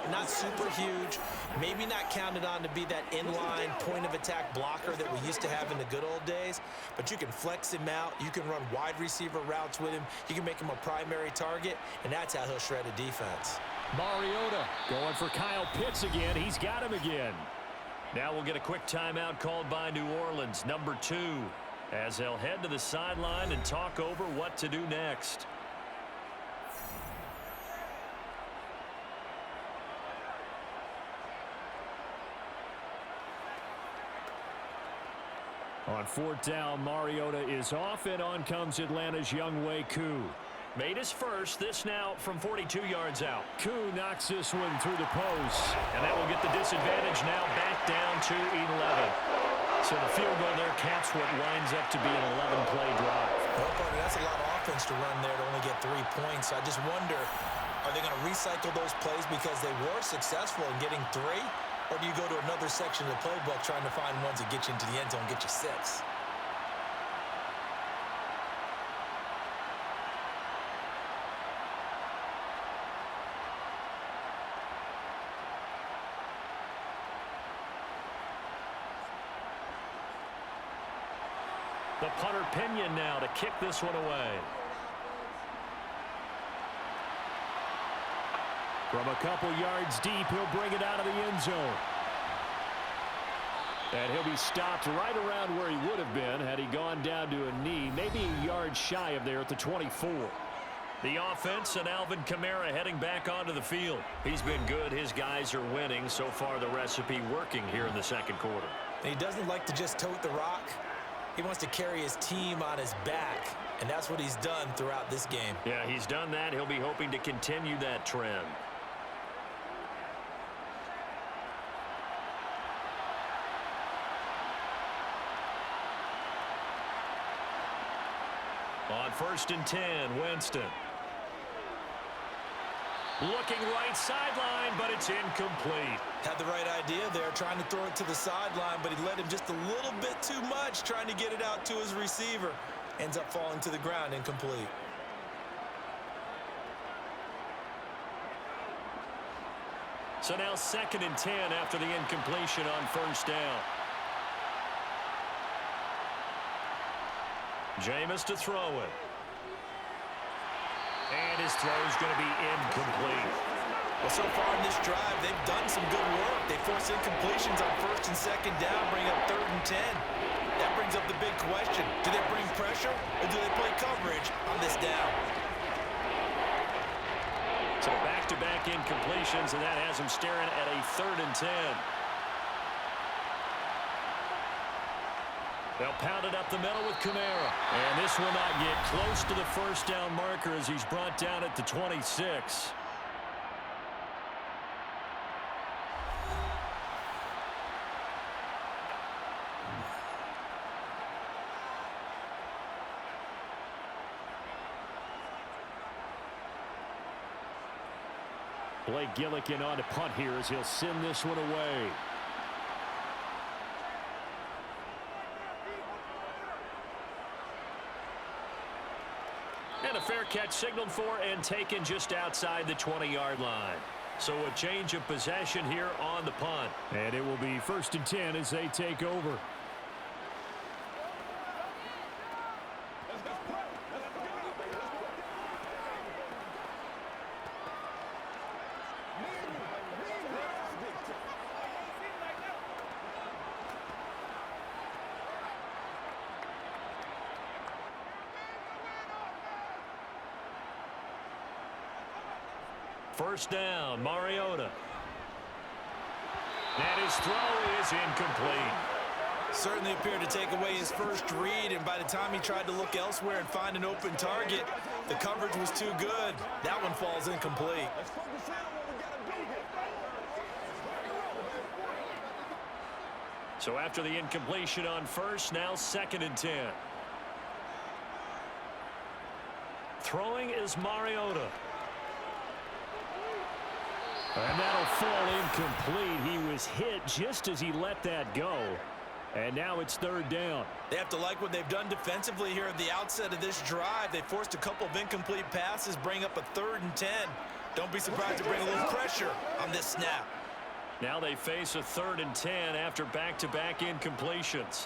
not super huge. Maybe not counted on to be that inline point-of-attack blocker that we used to have in the good old days, but you can flex him out. You can run wide receiver routes with him. You can make him a primary target, and that's how he'll shred a defense. Mariota going for Kyle Pitts again. He's got him again. Now we'll get a quick timeout called by New Orleans, number 2, as they'll head to the sideline and talk over what to do next. On 4th down, Mariota is off, and on comes Atlanta's Younghoe Koo. Made his first, this now from 42 yards out. Koo knocks this one through the post. And that will get the disadvantage now back down to 11. So the field goal there caps what winds up to be an 11-play drive. Well, buddy, that's a lot of offense to run there to only get 3 points. I just wonder, are they going to recycle those plays because they were successful in getting 3? Or do you go to another section of the playbook trying to find ones that get you into the end zone and get you 6? The punter Pinion now to kick this one away. From a couple yards deep, he'll bring it out of the end zone. And he'll be stopped right around where he would have been had he gone down to a knee, maybe a yard shy of there at the 24. The offense and Alvin Kamara heading back onto the field. He's been good. His guys are winning. So far, the recipe working here in the second quarter. And he doesn't like to just tote the rock. He wants to carry his team on his back, and that's what he's done throughout this game. Yeah, he's done that. He'll be hoping to continue that trend. On 1st and 10, Winston. Looking right sideline, but it's incomplete. Had the right idea there, trying to throw it to the sideline, but he let him just a little bit too much, trying to get it out to his receiver. Ends up falling to the ground, incomplete. So now 2nd and 10 after the incompletion on 1st down. Jameis to throw it. And his throw is going to be incomplete. Well, so far in this drive, they've done some good work. They force incompletions on 1st and 2nd down, bring up 3rd and 10. That brings up the big question. Do they bring pressure or do they play coverage on this down? So back-to-back incompletions, and that has him staring at a 3rd and 10. They'll pound it up the middle with Kamara. And this will not get close to the 1st down marker as he's brought down at the 26. Blake Gillikin on to punt here as he'll send this one away. And a fair catch signaled for and taken just outside the 20-yard line. So a change of possession here on the punt. And it will be 1st and 10 as they take over. First down, Mariota. And his throw is incomplete. Certainly appeared to take away his first read, and by the time he tried to look elsewhere and find an open target, the coverage was too good. That one falls incomplete. Let's focus in on what we got to do here. So after the incompletion on first, now 2nd and 10. Throwing is Mariota. And that'll fall incomplete. He was hit just as he let that go. And now it's 3rd down. They have to like what they've done defensively here at the outset of this drive. They forced a couple of incomplete passes, bring up a 3rd and 10. Don't be surprised to bring a little pressure on this snap. Now they face a 3rd and 10 after back-to-back incompletions.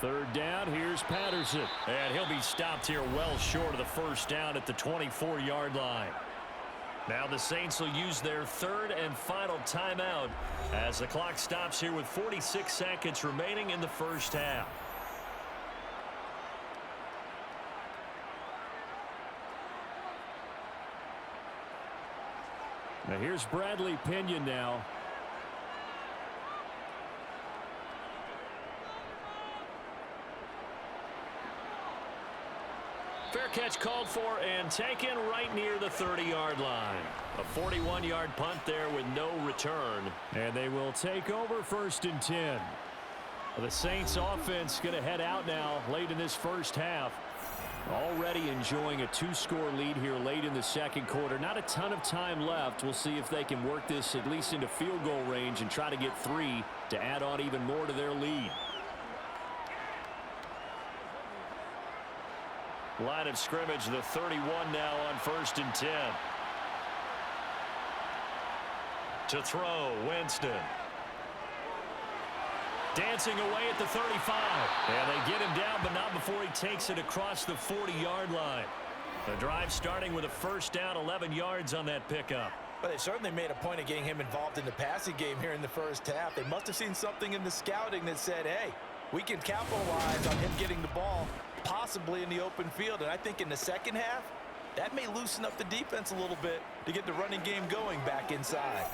3rd down, here's Patterson. And he'll be stopped here well short of the first down at the 24-yard line. Now the Saints will use their 3rd and final timeout as the clock stops here with 46 seconds remaining in the first half. Now here's Bradley Pinion now. Fair catch called for and taken right near the 30-yard line. A 41-yard punt there with no return. And they will take over 1st and 10. The Saints offense going to head out now late in this first half. Already enjoying a 2-score lead here late in the 2nd quarter. Not a ton of time left. We'll see if they can work this at least into field goal range and try to get 3 to add on even more to their lead. Line of scrimmage, the 31 now on 1st and 10. To throw, Winston. Dancing away at the 35. And they get him down, but not before he takes it across the 40-yard line. The drive starting with a first down, 11 yards on that pickup. But they certainly made a point of getting him involved in the passing game here in the first half. They must have seen something in the scouting that said, hey, we can capitalize on him getting the ball possibly in the open field. And I think in the second half, that may loosen up the defense a little bit to get the running game going back inside.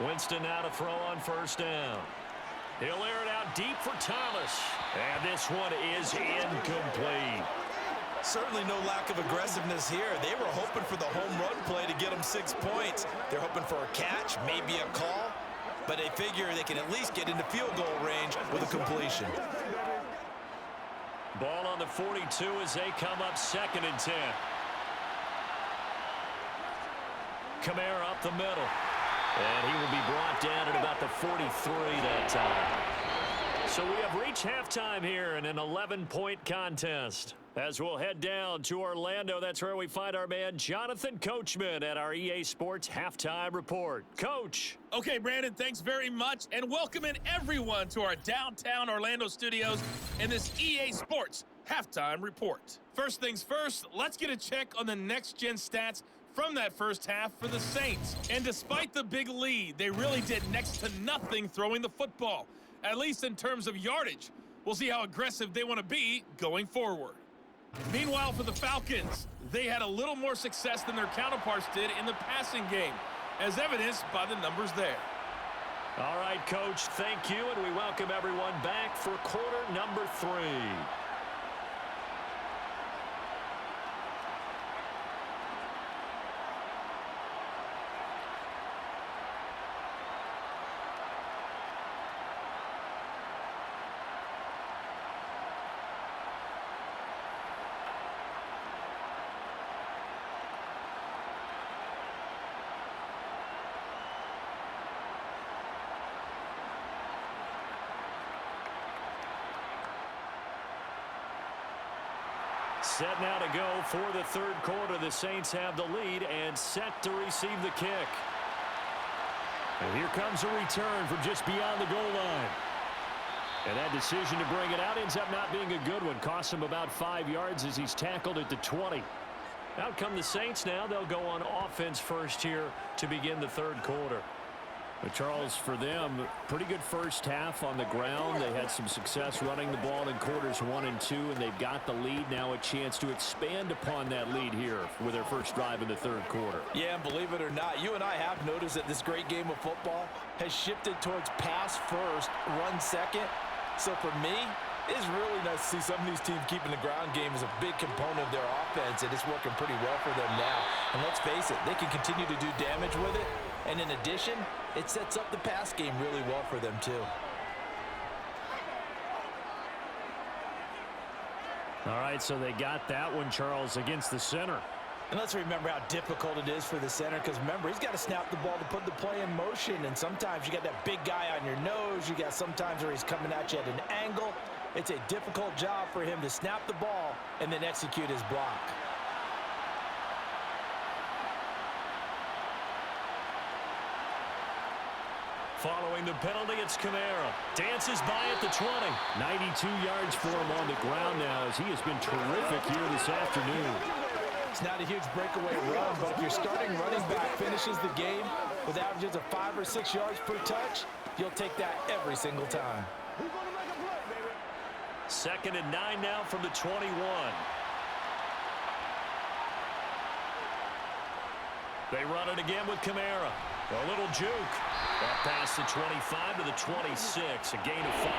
Winston now to throw on first down. He'll air it out deep for Thomas. And this one is incomplete. Certainly no lack of aggressiveness here. They were hoping for the home run play to get them 6 points. They're hoping for a catch, maybe a call, but they figure they can at least get into field goal range with a completion. Ball on the 42 as they come up 2nd and 10. Kamara up the middle. And he will be brought down at about the 43 that time. So we have reached halftime here in an 11-point contest. As we'll head down to Orlando, that's where we find our man Jonathan Coachman at our EA Sports Halftime Report. Coach. Okay, Brandon, thanks very much. And welcome in everyone to our downtown Orlando studios in this EA Sports Halftime Report. First things first, let's get a check on the next-gen stats from that first half for the Saints. And despite the big lead, they really did next to nothing throwing the football, at least in terms of yardage. We'll see how aggressive they want to be going forward. Meanwhile, for the Falcons, they had a little more success than their counterparts did in the passing game, as evidenced by the numbers there. All right, Coach, thank you, and we welcome everyone back for quarter number 3. Set now to go for the 3rd quarter. The Saints have the lead and set to receive the kick. And here comes a return from just beyond the goal line. And that decision to bring it out ends up not being a good one. Costs him about 5 yards as he's tackled at the 20. Out come the Saints now. They'll go on offense first here to begin the third quarter. But Charles, for them, pretty good first half on the ground. They had some success running the ball in quarters 1 and 2, and they've got the lead. Now a chance to expand upon that lead here with their first drive in the third quarter. Yeah, and believe it or not, you and I have noticed that this great game of football has shifted towards pass first, run second. So for me, it's really nice to see some of these teams keeping the ground game as a big component of their offense, and it's working pretty well for them now. And let's face it, they can continue to do damage with it. And in addition, it sets up the pass game really well for them, too. All right, so they got that one, Charles, against the center. And let's remember how difficult it is for the center, because remember, he's got to snap the ball to put the play in motion. And sometimes you got that big guy on your nose. You got sometimes where he's coming at you at an angle. It's a difficult job for him to snap the ball and then execute his block. Following the penalty, it's Kamara. Dances by at the 20. 92 yards for him on the ground now as he has been terrific here this afternoon. It's not a huge breakaway run, but if your starting running back finishes the game with averages of 5 or 6 yards per touch, you'll take that every single time. Second and 9 now from the 21. They run it again with Kamara. A little juke. Up past the 25 to the 26, a gain of 5.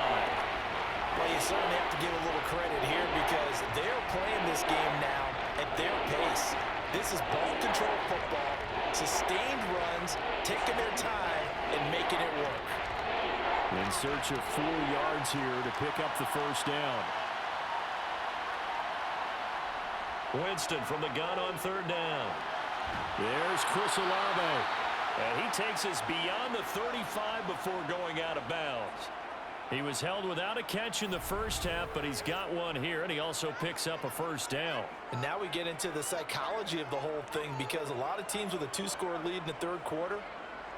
Well, you certainly have to give a little credit here because they're playing this game now at their pace. This is ball-control football, sustained runs, taking their time, and making it work. In search of 4 yards here to pick up the first down. Winston from the gun on third down. There's Chris Olave. And he takes us beyond the 35 before going out of bounds. He was held without a catch in the first half, but he's got one here, and he also picks up a first down. And now we get into the psychology of the whole thing because a lot of teams with a 2-score lead in the third quarter,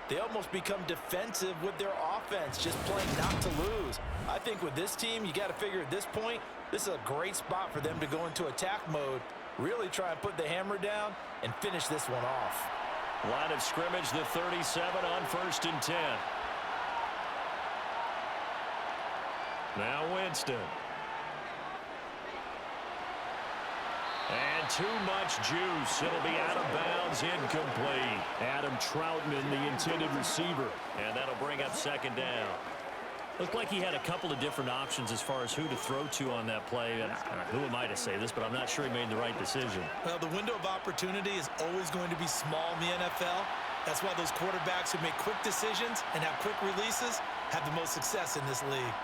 they almost become defensive with their offense, just playing not to lose. I think with this team, you got to figure at this point, this is a great spot for them to go into attack mode, really try and put the hammer down and finish this one off. Line of scrimmage, the 37 on 1st and 10. Now Winston. And too much juice. It'll be out of bounds, incomplete. Adam Troutman, the intended receiver. And that'll bring up second down. Looked like he had a couple of different options as far as who to throw to on that play. And who am I to say this, but I'm not sure he made the right decision. Well, the window of opportunity is always going to be small in the NFL. That's why those quarterbacks who make quick decisions and have quick releases have the most success in this league.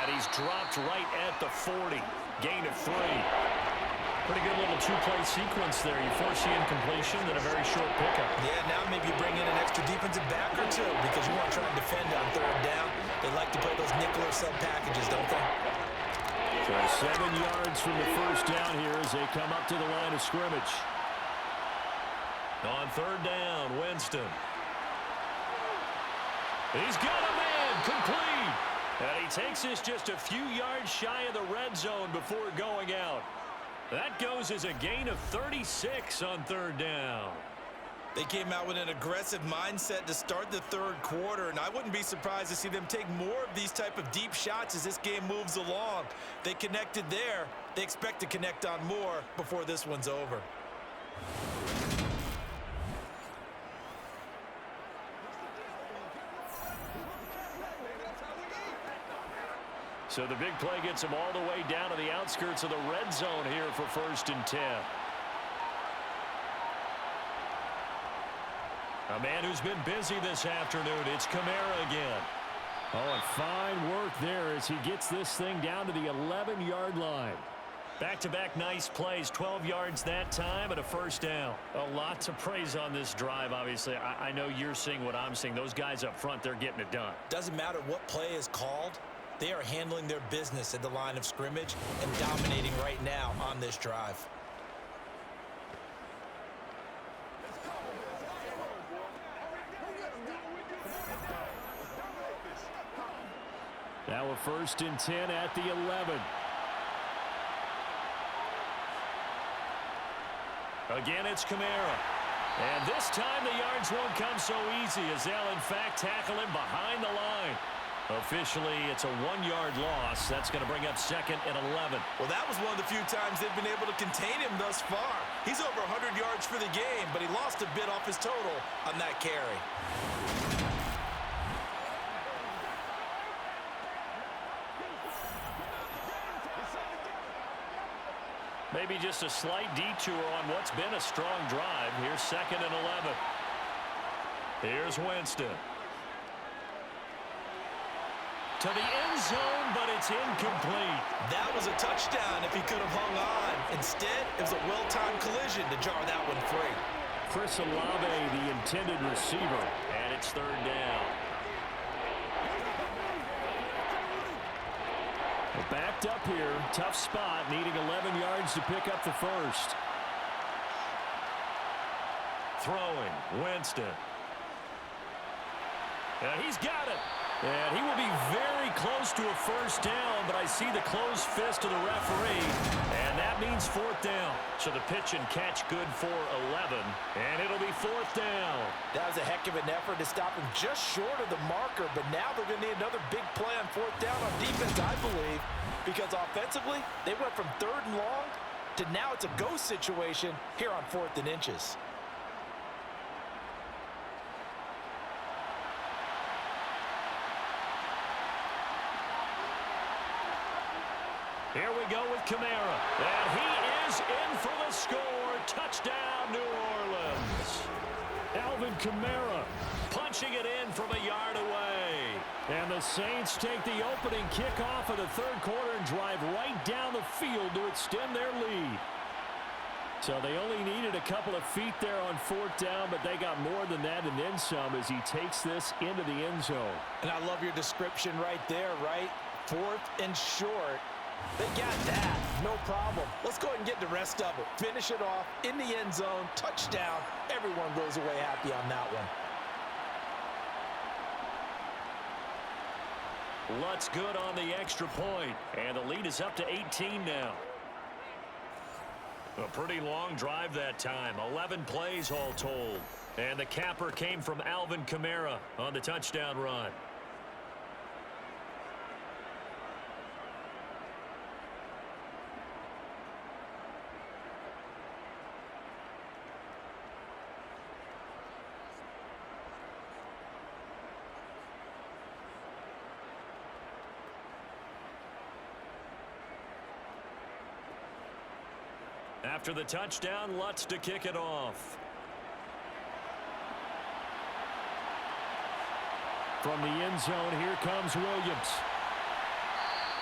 And he's dropped right at the 40. Gain of 3. Pretty good little two-play sequence there. You force the incompletion, then a very short pickup. Yeah, now maybe you bring in an extra defensive back or two because you want to try and defend on third down. They like to play those nickel or sub packages, don't they? So 7 yards from the first down here as they come up to the line of scrimmage. On third down, Winston. He's got a man, complete. And he takes us just a few yards shy of the red zone before going out. That goes as a gain of 36 on third down. They came out with an aggressive mindset to start the third quarter, and I wouldn't be surprised to see them take more of these type of deep shots as this game moves along. They connected there. They expect to connect on more before this one's over. So the big play gets him all the way down to the outskirts of the red zone here for 1st and 10. A man who's been busy this afternoon, it's Kamara again. Oh, and fine work there as he gets this thing down to the 11-yard line. Back-to-back nice plays, 12 yards that time and a first down. A lot to praise on this drive, obviously. I know you're seeing what I'm seeing. Those guys up front, they're getting it done. Doesn't matter what play is called. They are handling their business at the line of scrimmage and dominating right now on this drive. Now a 1st and 10 at the 11. Again, it's Kamara. And this time the yards won't come so easy as they'll, in fact, tackle him behind the line. Officially, it's a 1-yard loss. That's going to bring up 2nd and 11. Well, that was one of the few times they've been able to contain him thus far. He's over 100 yards for the game, but he lost a bit off his total on that carry. Maybe just a slight detour on what's been a strong drive. Here's 2nd and 11. Here's Winston. To the end zone, but it's incomplete. That was a touchdown if he could have hung on. Instead, it was a well-timed collision to jar that one free. Chris Olave, the intended receiver, and it's 3rd down. Backed up here, tough spot, needing 11 yards to pick up the first. Throwing, Winston. And he's got it. And he will be very close to a first down, but I see the closed fist of the referee, and that means 4th down. So the pitch and catch good for 11, and it'll be 4th down. That was a heck of an effort to stop him just short of the marker, but now they're going to need another big play on 4th down on defense, I believe, because offensively, they went from 3rd and long to now it's a go situation here on 4th and inches. Here we go with Kamara. And he is in for the score. Touchdown, New Orleans. Alvin Kamara punching it in from a yard away. And the Saints take the opening kickoff of the 3rd quarter and drive right down the field to extend their lead. So they only needed a couple of feet there on 4th down, but they got more than that and then some as he takes this into the end zone. And I love your description right there, right? 4th and short. They got that. No problem. Let's go ahead and get the rest of it. Finish it off in the end zone. Touchdown. Everyone goes away happy on that one. Lutt's good on the extra point, and the lead is up to 18 now. A pretty long drive that time. 11 plays all told. And the capper came from Alvin Kamara on the touchdown run. After the touchdown, Lutz to kick it off. From the end zone, here comes Williams.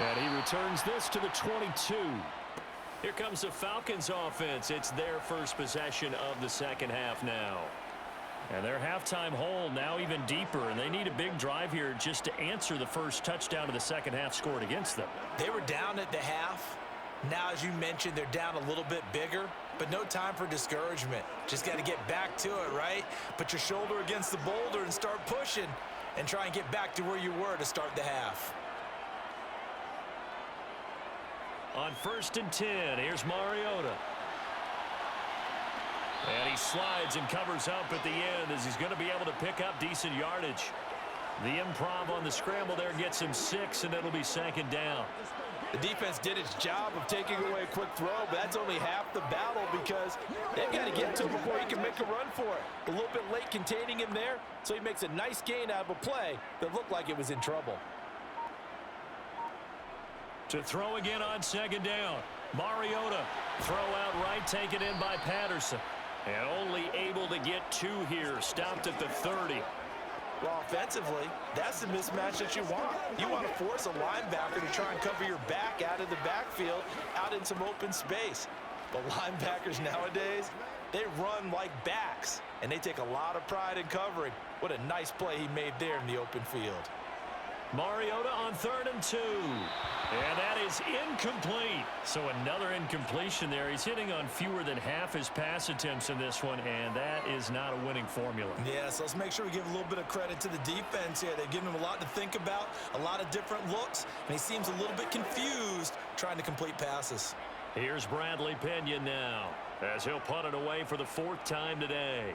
And he returns this to the 22. Here comes the Falcons offense. It's their first possession of the second half now. And their halftime hole now even deeper, and they need a big drive here just to answer the first touchdown of the second half scored against them. They were down at the half. Now, as you mentioned, they're down a little bit bigger, but no time for discouragement. Just got to get back to it, right? Put your shoulder against the boulder and start pushing and try and get back to where you were to start the half. On 1st and 10, here's Mariota. And he slides and covers up at the end as he's going to be able to pick up decent yardage. The improv on the scramble there gets him 6, and it'll be 2nd down. The defense did its job of taking away a quick throw, but that's only half the battle because they've got to get to him before he can make a run for it. A little bit late containing him there, so he makes a nice gain out of a play that looked like it was in trouble. To throw again on 2nd down. Mariota, throw out right, taken in by Patterson. And only able to get 2 here, stopped at the 30. Well, offensively, that's the mismatch that you want. You want to force a linebacker to try and cover your back out of the backfield, out in some open space. But linebackers nowadays, they run like backs, and they take a lot of pride in covering. What a nice play he made there in the open field. Mariota on 3rd and 2. And that is incomplete. So another incompletion there. He's hitting on fewer than half his pass attempts in this one, and that is not a winning formula. Yeah, so let's make sure we give a little bit of credit to the defense here. They've given him a lot to think about, a lot of different looks, and he seems a little bit confused trying to complete passes. Here's Bradley Pinion now, as he'll punt it away for the 4th time today.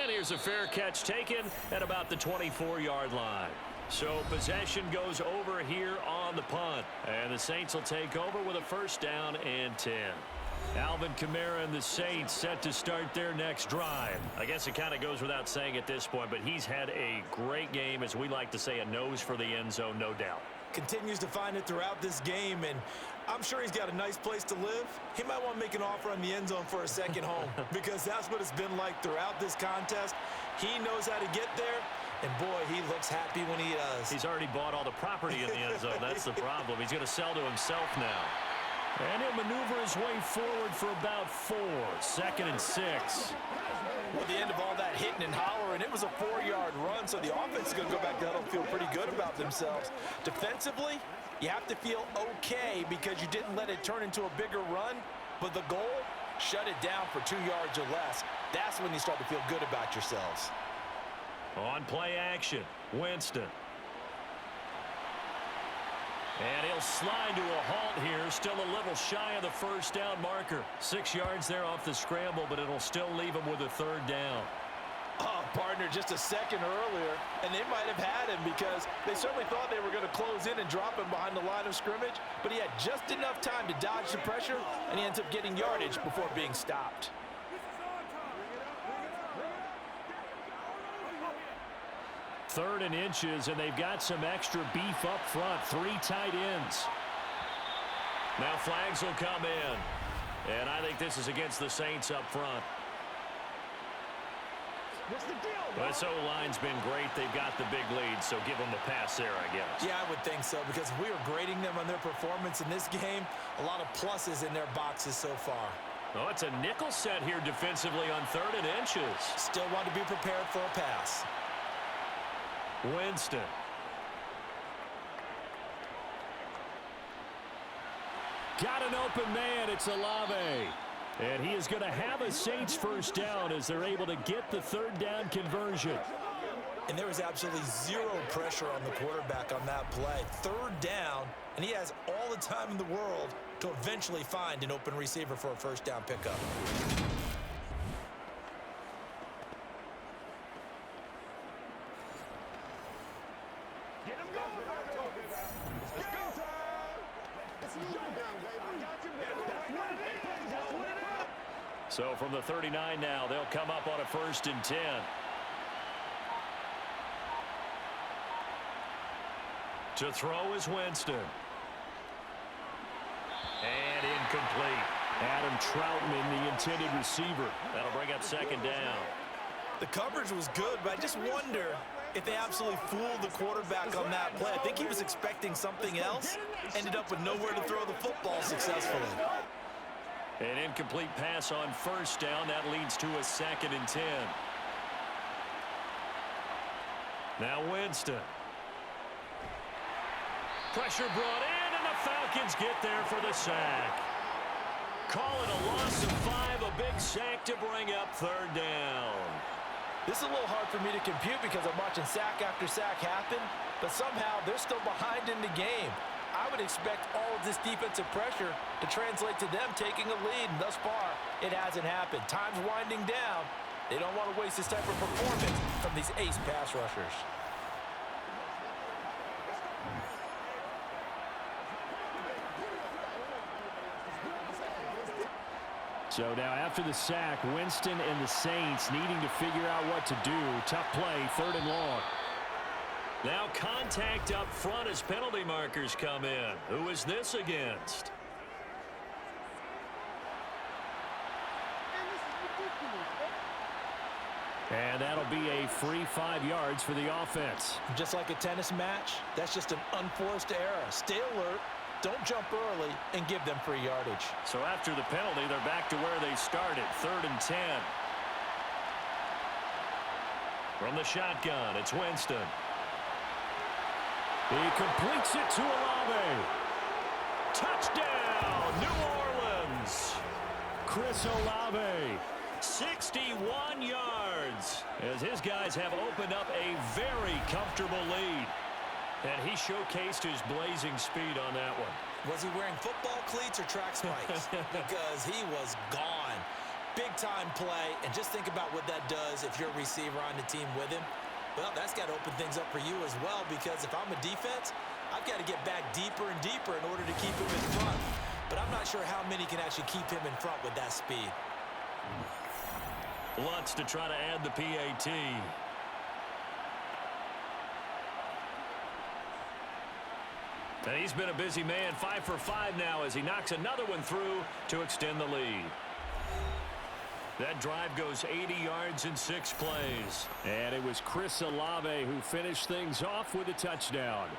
And here's a fair catch taken at about the 24-yard line. So possession goes over here on the punt. And the Saints will take over with a 1st down and 10. Alvin Kamara and the Saints set to start their next drive. I guess it kind of goes without saying at this point, but he's had a great game, as we like to say, a nose for the end zone, no doubt. Continues to find it throughout this game, and I'm sure he's got a nice place to live. He might want to make an offer on the end zone for a second home, because that's what it's been like throughout this contest. He knows how to get there, and boy, he looks happy when he does. He's already bought all the property in the end zone. That's the problem. He's going to sell to himself now. And he'll maneuver his way forward for about 4. 2nd and 6. At the end of all that hitting and hollering, it was a 4-yard run, so the offense is going to go back to huddle and feel pretty good about themselves. Defensively, you have to feel okay because you didn't let it turn into a bigger run, but the goal, shut it down for 2 yards or less. That's when you start to feel good about yourselves. On play action, Winston. And he'll slide to a halt here, still a little shy of the 1st down marker. 6 yards there off the scramble, but it'll still leave him with a 3rd down. Oh, partner, just a second earlier, and they might have had him because they certainly thought they were going to close in and drop him behind the line of scrimmage, but he had just enough time to dodge the pressure, and he ends up getting yardage before being stopped. Third and inches, and they've got some extra beef up front. 3 tight ends. Now flags will come in. And I think this is against the Saints up front. But this O-line's been great. They've got the big lead, so give them a pass there, I guess. Yeah, I would think so, because if we were grading them on their performance in this game, a lot of pluses in their boxes so far. Oh, it's a nickel set here defensively on 3rd and inches. Still want to be prepared for a pass. Winston. Got an open man. It's Olave. And he is going to have a Saints 1st down as they're able to get the 3rd down conversion. And there was absolutely zero pressure on the quarterback on that play. 3rd down, and he has all the time in the world to eventually find an open receiver for a 1st down pickup. So from the 39 now, they'll come up on a 1st and 10. To throw is Winston. And incomplete. Adam Troutman, the intended receiver. That'll bring up 2nd down. The coverage was good, but I just wonder if they absolutely fooled the quarterback on that play. I think he was expecting something else. Ended up with nowhere to throw the football successfully. An incomplete pass on 1st down. That leads to a 2nd and 10. Now Winston. Pressure brought in, and the Falcons get there for the sack. Call it a loss of 5, a big sack to bring up 3rd down. This is a little hard for me to compute because I'm watching sack after sack happen, but somehow they're still behind in the game. I would expect all of this defensive pressure to translate to them taking a lead, and thus far, it hasn't happened. Time's winding down. They don't want to waste this type of performance from these ace pass rushers. So now after the sack, Winston and the Saints needing to figure out what to do. Tough play, 3rd and long. Now contact up front as penalty markers come in. Who is this against? And that'll be a free 5 yards for the offense. Just like a tennis match, that's just an unforced error. Stay alert, don't jump early, and give them free yardage. So after the penalty, they're back to where they started, 3rd and 10. From the shotgun, it's Winston. He completes it to Olave. Touchdown, New Orleans. Chris Olave, 61 yards, as his guys have opened up a very comfortable lead. And he showcased his blazing speed on that one. Was he wearing football cleats or track spikes? Because he was gone. Big-time play, and just think about what that does if you're a receiver on the team with him. Well, that's got to open things up for you as well, because if I'm a defense, I've got to get back deeper and deeper in order to keep him in front. But I'm not sure how many can actually keep him in front with that speed. Lutz to try to add the PAT. And he's been a busy man, 5 for 5 now as he knocks another one through to extend the lead. That drive goes 80 yards in 6 plays. And it was Chris Olave who finished things off with a touchdown.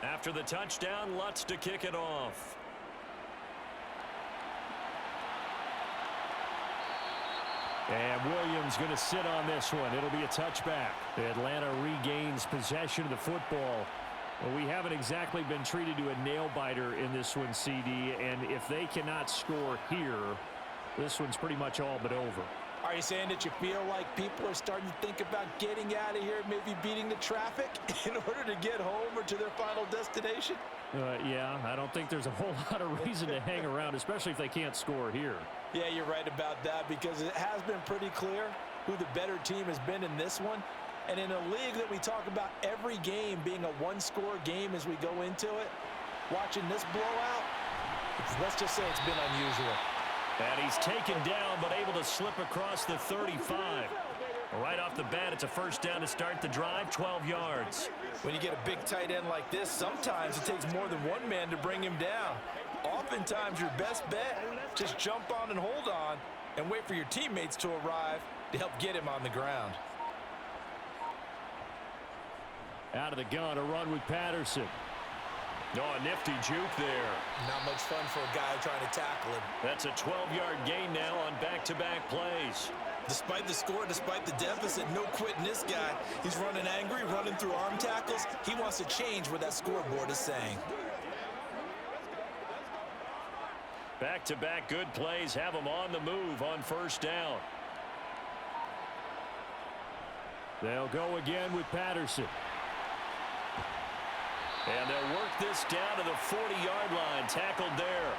After the touchdown, Lutz to kick it off. And Williams going to sit on this one. It'll be a touchback. Atlanta regains possession of the football. Well, we haven't exactly been treated to a nail-biter in this one, CD. And if they cannot score here, this one's pretty much all but over. Are you saying that you feel like people are starting to think about getting out of here, maybe beating the traffic in order to get home or to their final destination? Yeah, I don't think there's a whole lot of reason to hang around, especially if they can't score here. Yeah, you're right about that, because it has been pretty clear who the better team has been in this one. And in a league that we talk about every game being a one-score game as we go into it, watching this blowout, let's just say it's been unusual. And he's taken down, but able to slip across the 35. Right off the bat, it's a first down to start the drive, 12 yards. When you get a big tight end like this, sometimes it takes more than one man to bring him down. Oftentimes, your best bet, just jump on and hold on and wait for your teammates to arrive to help get him on the ground. Out of the gun, a run with Patterson. Oh, a nifty juke there. Not much fun for a guy trying to tackle him. That's a 12-yard gain now on back-to-back plays. Despite the score, despite the deficit, no quitting this guy. He's running angry, running through arm tackles. He wants to change what that scoreboard is saying. Back-to-back good plays have him on the move on first down. They'll go again with Patterson. And they'll work this down to the 40-yard line, tackled there.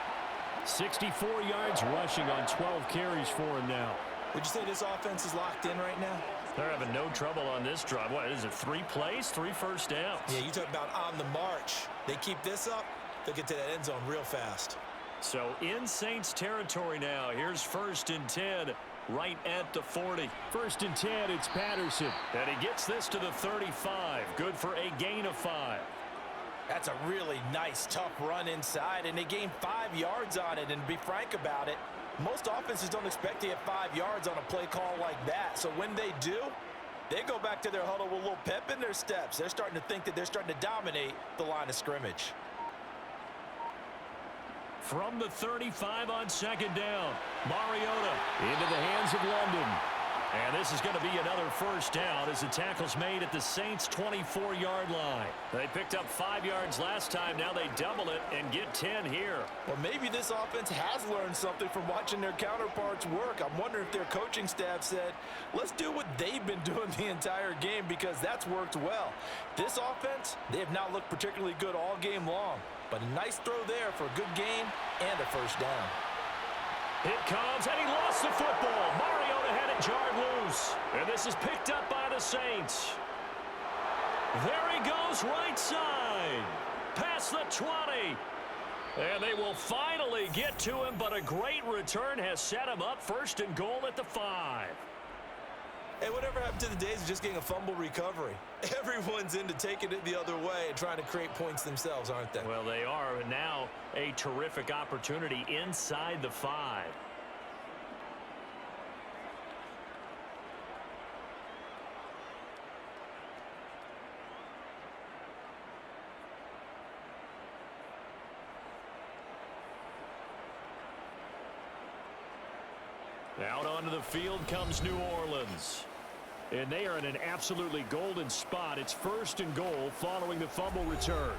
64 yards rushing on 12 carries for him now. Would you say this offense is locked in right now? They're having no trouble on this drive. What is it, 3 plays, 3 first downs? Yeah, you talk about on the march. They keep this up, they'll get to that end zone real fast. So in Saints territory now. Here's 1st and 10. Right at the 40. 1st and 10, it's Patterson. And he gets this to the 35. Good for a gain of 5. That's a really nice, tough run inside, and they gained 5 yards on it. And to be frank about it, most offenses don't expect to get 5 yards on a play call like that. So when they do, they go back to their huddle with a little pep in their steps. They're starting to think that they're starting to dominate the line of scrimmage. From the 35 on 2nd down, Mariota Into the hands of London. And this is going to be another first down as the tackle's made at the Saints' 24-yard line. They picked up 5 yards last time. Now they double it and get 10 here. Well, maybe this offense has learned something from watching their counterparts work. I'm wondering if their coaching staff said, let's do what they've been doing the entire game, because that's worked well. This offense, they have not looked particularly good all game long. But a nice throw there for a good gain and a first down. It comes, and he lost the football. Mariota had it jarred loose. And this is picked up by the Saints. There he goes, right side. Past the 20. And they will finally get to him, but a great return has set him up 1st and goal at the 5. Hey, whatever happened to the days of just getting a fumble recovery? Everyone's into taking it the other way and trying to create points themselves, aren't they? Well, they are. And now a terrific opportunity inside the 5. Out onto the field comes New Orleans. And they are in an absolutely golden spot. It's 1st and goal following the fumble return.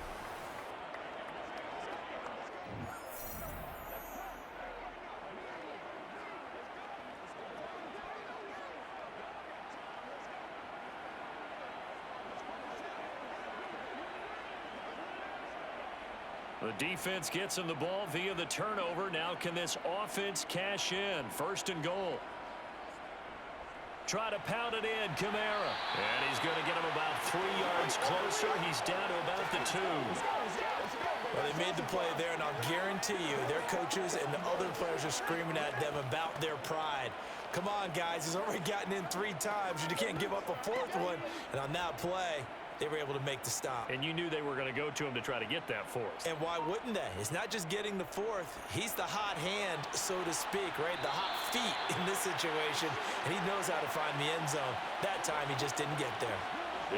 The defense gets him the ball via the turnover. Now can this offense cash in? 1st and goal. Try to pound it in, Kamara. And he's going to get him about 3 yards closer. He's down to about the 2. Well, they made the play there, and I'll guarantee you their coaches and the other players are screaming at them about their pride. Come on, guys. He's already gotten in 3 times. You can't give up a 4th one. And on that play, they were able to make the stop. And you knew they were going to go to him to try to get that 4th. And why wouldn't they? It's not just getting the 4th. He's the hot hand, so to speak, right? The hot feet in this situation. And he knows how to find the end zone. That time, he just didn't get there.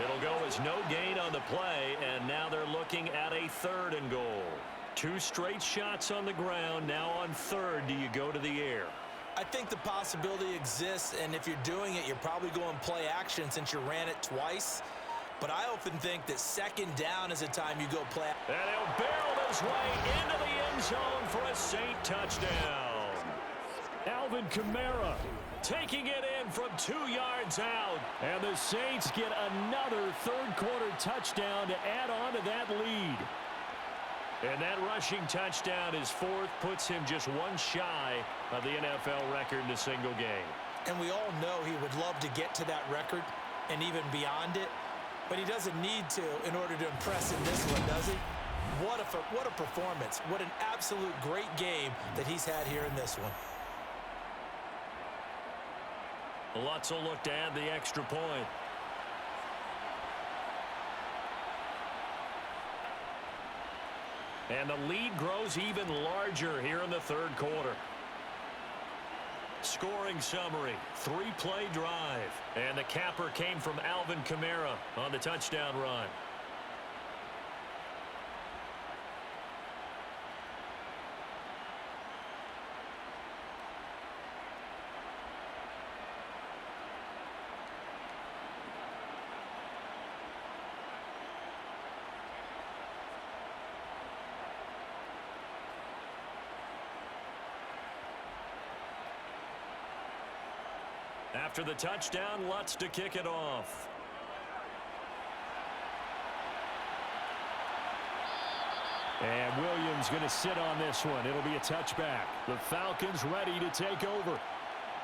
It'll go as no gain on the play, and now they're looking at a 3rd and goal. 2 straight shots on the ground. Now on 3rd, do you go to the air? I think the possibility exists, and if you're doing it, you're probably going play action since you ran it twice. But I often think that 2nd down is a time you go play. And he'll barrel his way into the end zone for a Saint touchdown. Alvin Kamara taking it in from 2 yards out. And the Saints get another 3rd quarter touchdown to add on to that lead. And that rushing touchdown, his 4th, puts him just 1 shy of the NFL record in a single game. And we all know he would love to get to that record and even beyond it. But he doesn't need to in order to impress in this one, does he? What a performance. What an absolute great game that he's had here in this one. Lutz will look to add the extra point. And the lead grows even larger here in the 3rd quarter. Scoring summary, 3-play drive. And the capper came from Alvin Kamara on the touchdown run. After the touchdown, Lutz to kick it off. And Williams going to sit on this one. It'll be a touchback. The Falcons ready to take over.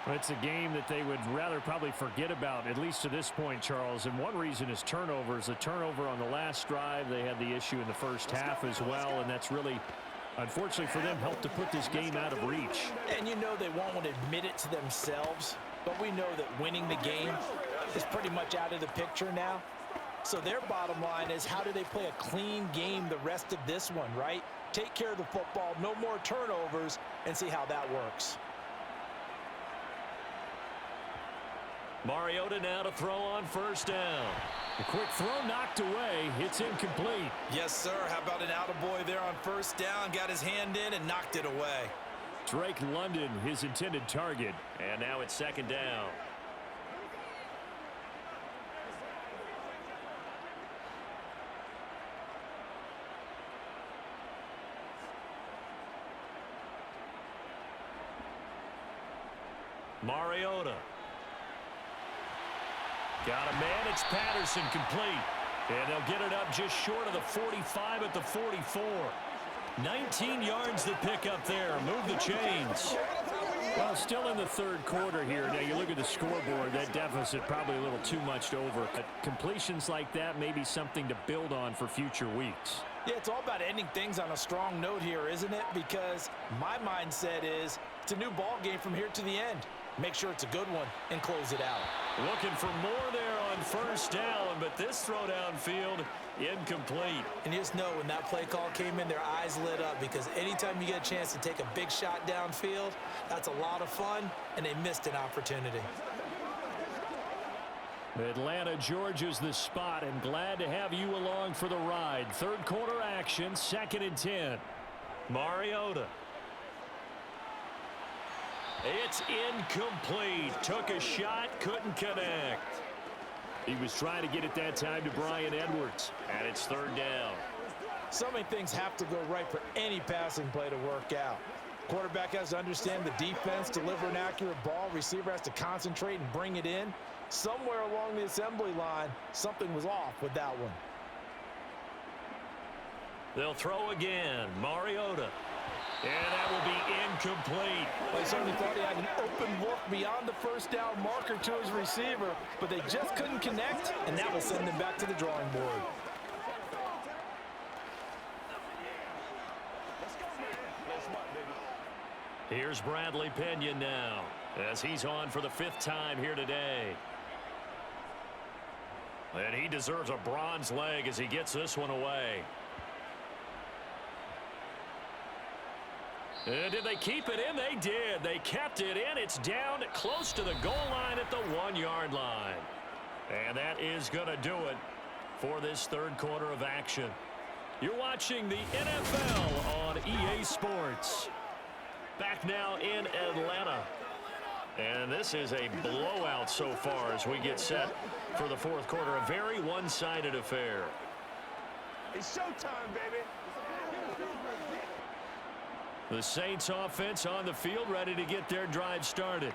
It's a game that they would rather probably forget about, at least to this point, Charles. And one reason is turnovers. The turnover on the last drive, they had the issue in the first half as well, and that's really, unfortunately for them, helped to put this game out of reach. And you know they won't want to admit it to themselves, but we know that winning the game is pretty much out of the picture now. So their bottom line is, how do they play a clean game the rest of this one, right? Take care of the football, no more turnovers, and see how that works. Mariota now to throw on 1st down. A quick throw knocked away. It's incomplete. Yes, sir. How about an attaboy there on 1st down? Got his hand in and knocked it away. Drake London, his intended target. And now it's 2nd down. Mariota. Got a man. It's Patterson, complete. And they'll get it up just short of the 45 at the 44. 19 yards to pick up there. Move the chains. Well, still in the 3rd quarter here. Now, you look at the scoreboard, that deficit probably a little too much to over. But completions like that may be something to build on for future weeks. Yeah, it's all about ending things on a strong note here, isn't it? Because my mindset is it's a new ball game from here to the end. Make sure it's a good one and close it out. Looking for more there on 1st down, but this throw downfield incomplete. And you just know when that play call came in, their eyes lit up, because anytime you get a chance to take a big shot downfield, that's a lot of fun, and they missed an opportunity. Atlanta, Georgia's the spot, and glad to have you along for the ride. 3rd quarter action, 2nd and 10. Mariota. It's incomplete. Took a shot, couldn't connect. He was trying to get it that time to Bryan Edwards, and it's third down. So many things have to go right for any passing play to work out. Quarterback has to understand the defense, deliver an accurate ball. Receiver has to concentrate and bring it in. Somewhere along the assembly line, something was off with that one. They'll throw again. Mariota. And that will be incomplete. Well, he certainly thought he had an open look beyond the first down marker to his receiver, but they just couldn't connect, and that will send them back to the drawing board. Here's Bradley Pinion now, as he's on for the 5th time here today. And he deserves a bronze leg as he gets this one away. And did they keep it in? They did. They kept it in. It's down close to the goal line at the 1-yard line. And that is going to do it for this third quarter of action. You're watching the NFL on EA Sports. Back now in Atlanta. And this is a blowout so far as we get set for the fourth quarter. A very one-sided affair. It's showtime, baby. The Saints offense on the field, ready to get their drive started.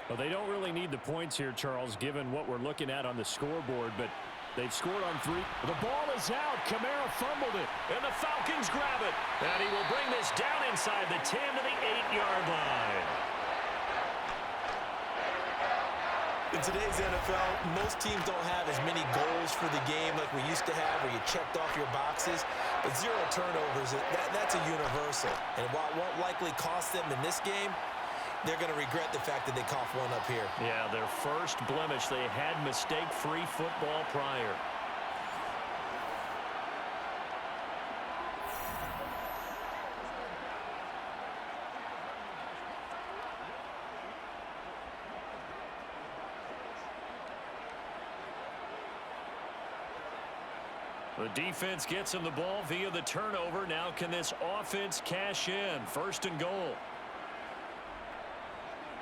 Well, they don't really need the points here, Charles, given what we're looking at on the scoreboard, but they've scored on 3. The ball is out. Kamara fumbled it. And the Falcons grab it. And he will bring this down inside the 10 to the 8-yard line. In today's NFL, most teams don't have as many goals for the game like we used to have, where you checked off your boxes. But 0 turnovers, that's a universal. And while it won't likely cost them in this game, they're going to regret the fact that they coughed one up here. Yeah, their first blemish. They had mistake-free football prior. The defense gets him the ball via the turnover. Now can this offense cash in? 1st and goal.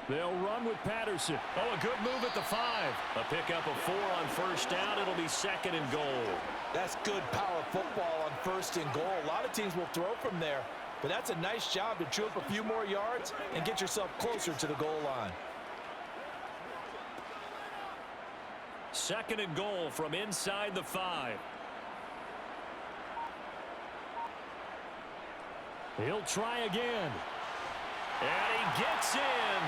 They'll run with Patterson. Oh, a good move at the 5. A pickup of 4 on 1st down. It'll be 2nd and goal. That's good power football on 1st and goal. A lot of teams will throw from there, but that's a nice job to chew up a few more yards and get yourself closer to the goal line. 2nd and goal from inside the 5. He'll try again. And he gets in.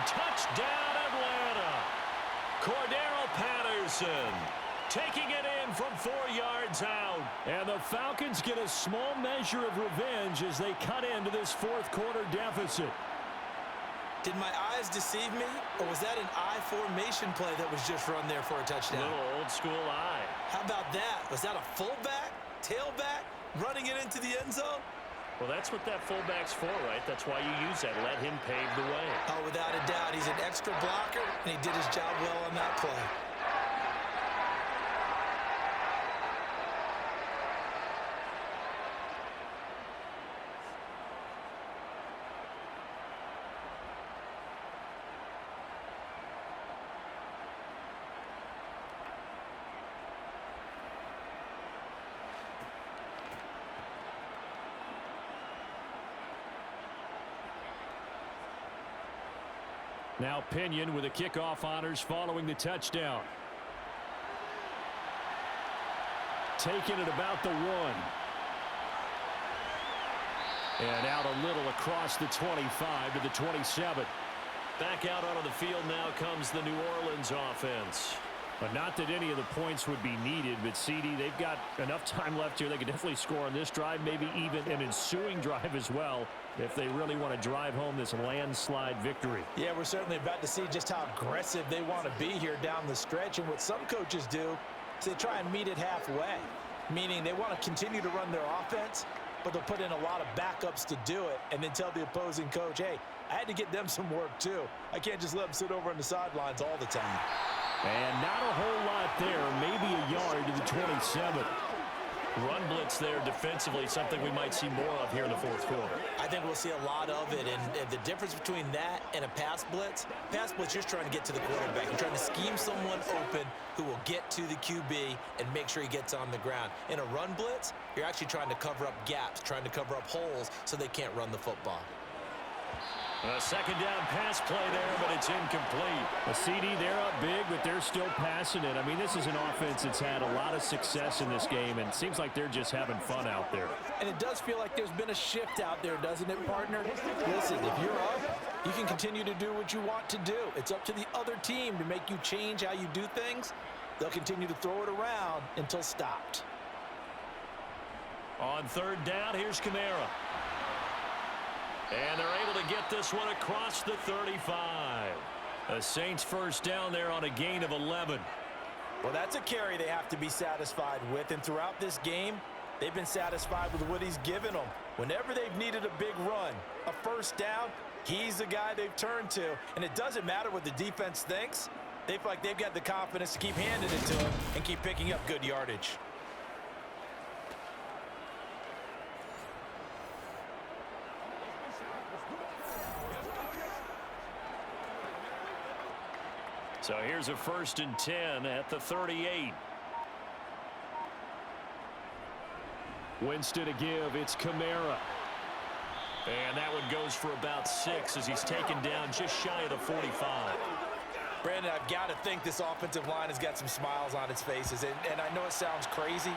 Touchdown, Atlanta. Cordero Patterson taking it in from 4 yards out. And the Falcons get a small measure of revenge as they cut into this fourth quarter deficit. Did my eyes deceive me, or was that an I formation play that was just run there for a touchdown? A little old school eye. How about that? Was that a fullback, tailback, running it into the end zone? Well, that's what that fullback's for, right? That's why you use that. Let him pave the way. Oh, without a doubt. He's an extra blocker, and he did his job well on that play. Now Pinion with the kickoff honors following the touchdown. Taking it about the 1. And out a little across the 25 to the 27. Back out onto the field now comes the New Orleans offense. But not that any of the points would be needed, but CD, they've got enough time left here. They could definitely score on this drive, maybe even an ensuing drive as well, if they really want to drive home this landslide victory. Yeah, we're certainly about to see just how aggressive they want to be here down the stretch. And what some coaches do is they try and meet it halfway, meaning they want to continue to run their offense, but they'll put in a lot of backups to do it and then tell the opposing coach, hey, I had to get them some work too. I can't just let them sit over on the sidelines all the time. And not a whole lot there, maybe a yard to the 27. run blitz there defensively, something we might see more of here in the fourth quarter. I think we'll see a lot of it, and the difference between that and a pass blitz, you're just trying to get to the quarterback. You're trying to scheme someone open who will get to the QB and make sure he gets on the ground. In a run blitz, you're actually trying to cover up gaps, trying to cover up holes so they can't run the football. A second down pass play there, but it's incomplete. A CD, they're up big, but they're still passing it. I mean, this is an offense that's had a lot of success in this game, and it seems like they're just having fun out there. And it does feel like there's been a shift out there, doesn't it, partner? Listen, if you're up, you can continue to do what you want to do. It's up to the other team to make you change how you do things. They'll continue to throw it around until stopped. On third down, here's Kamara. And they're able to get this one across the 35. The Saints first down there on a gain of 11. Well, that's a carry they have to be satisfied with. And throughout this game, they've been satisfied with what he's given them. Whenever they've needed a big run, a first down, he's the guy they've turned to. And it doesn't matter what the defense thinks. They feel like they've got the confidence to keep handing it to him and keep picking up good yardage. So here's a 1st and 10 at the 38. Winston to give. It's Kamara. And that one goes for about 6 as he's taken down just shy of the 45. Brandon, I've got to think this offensive line has got some smiles on its faces. And I know it sounds crazy,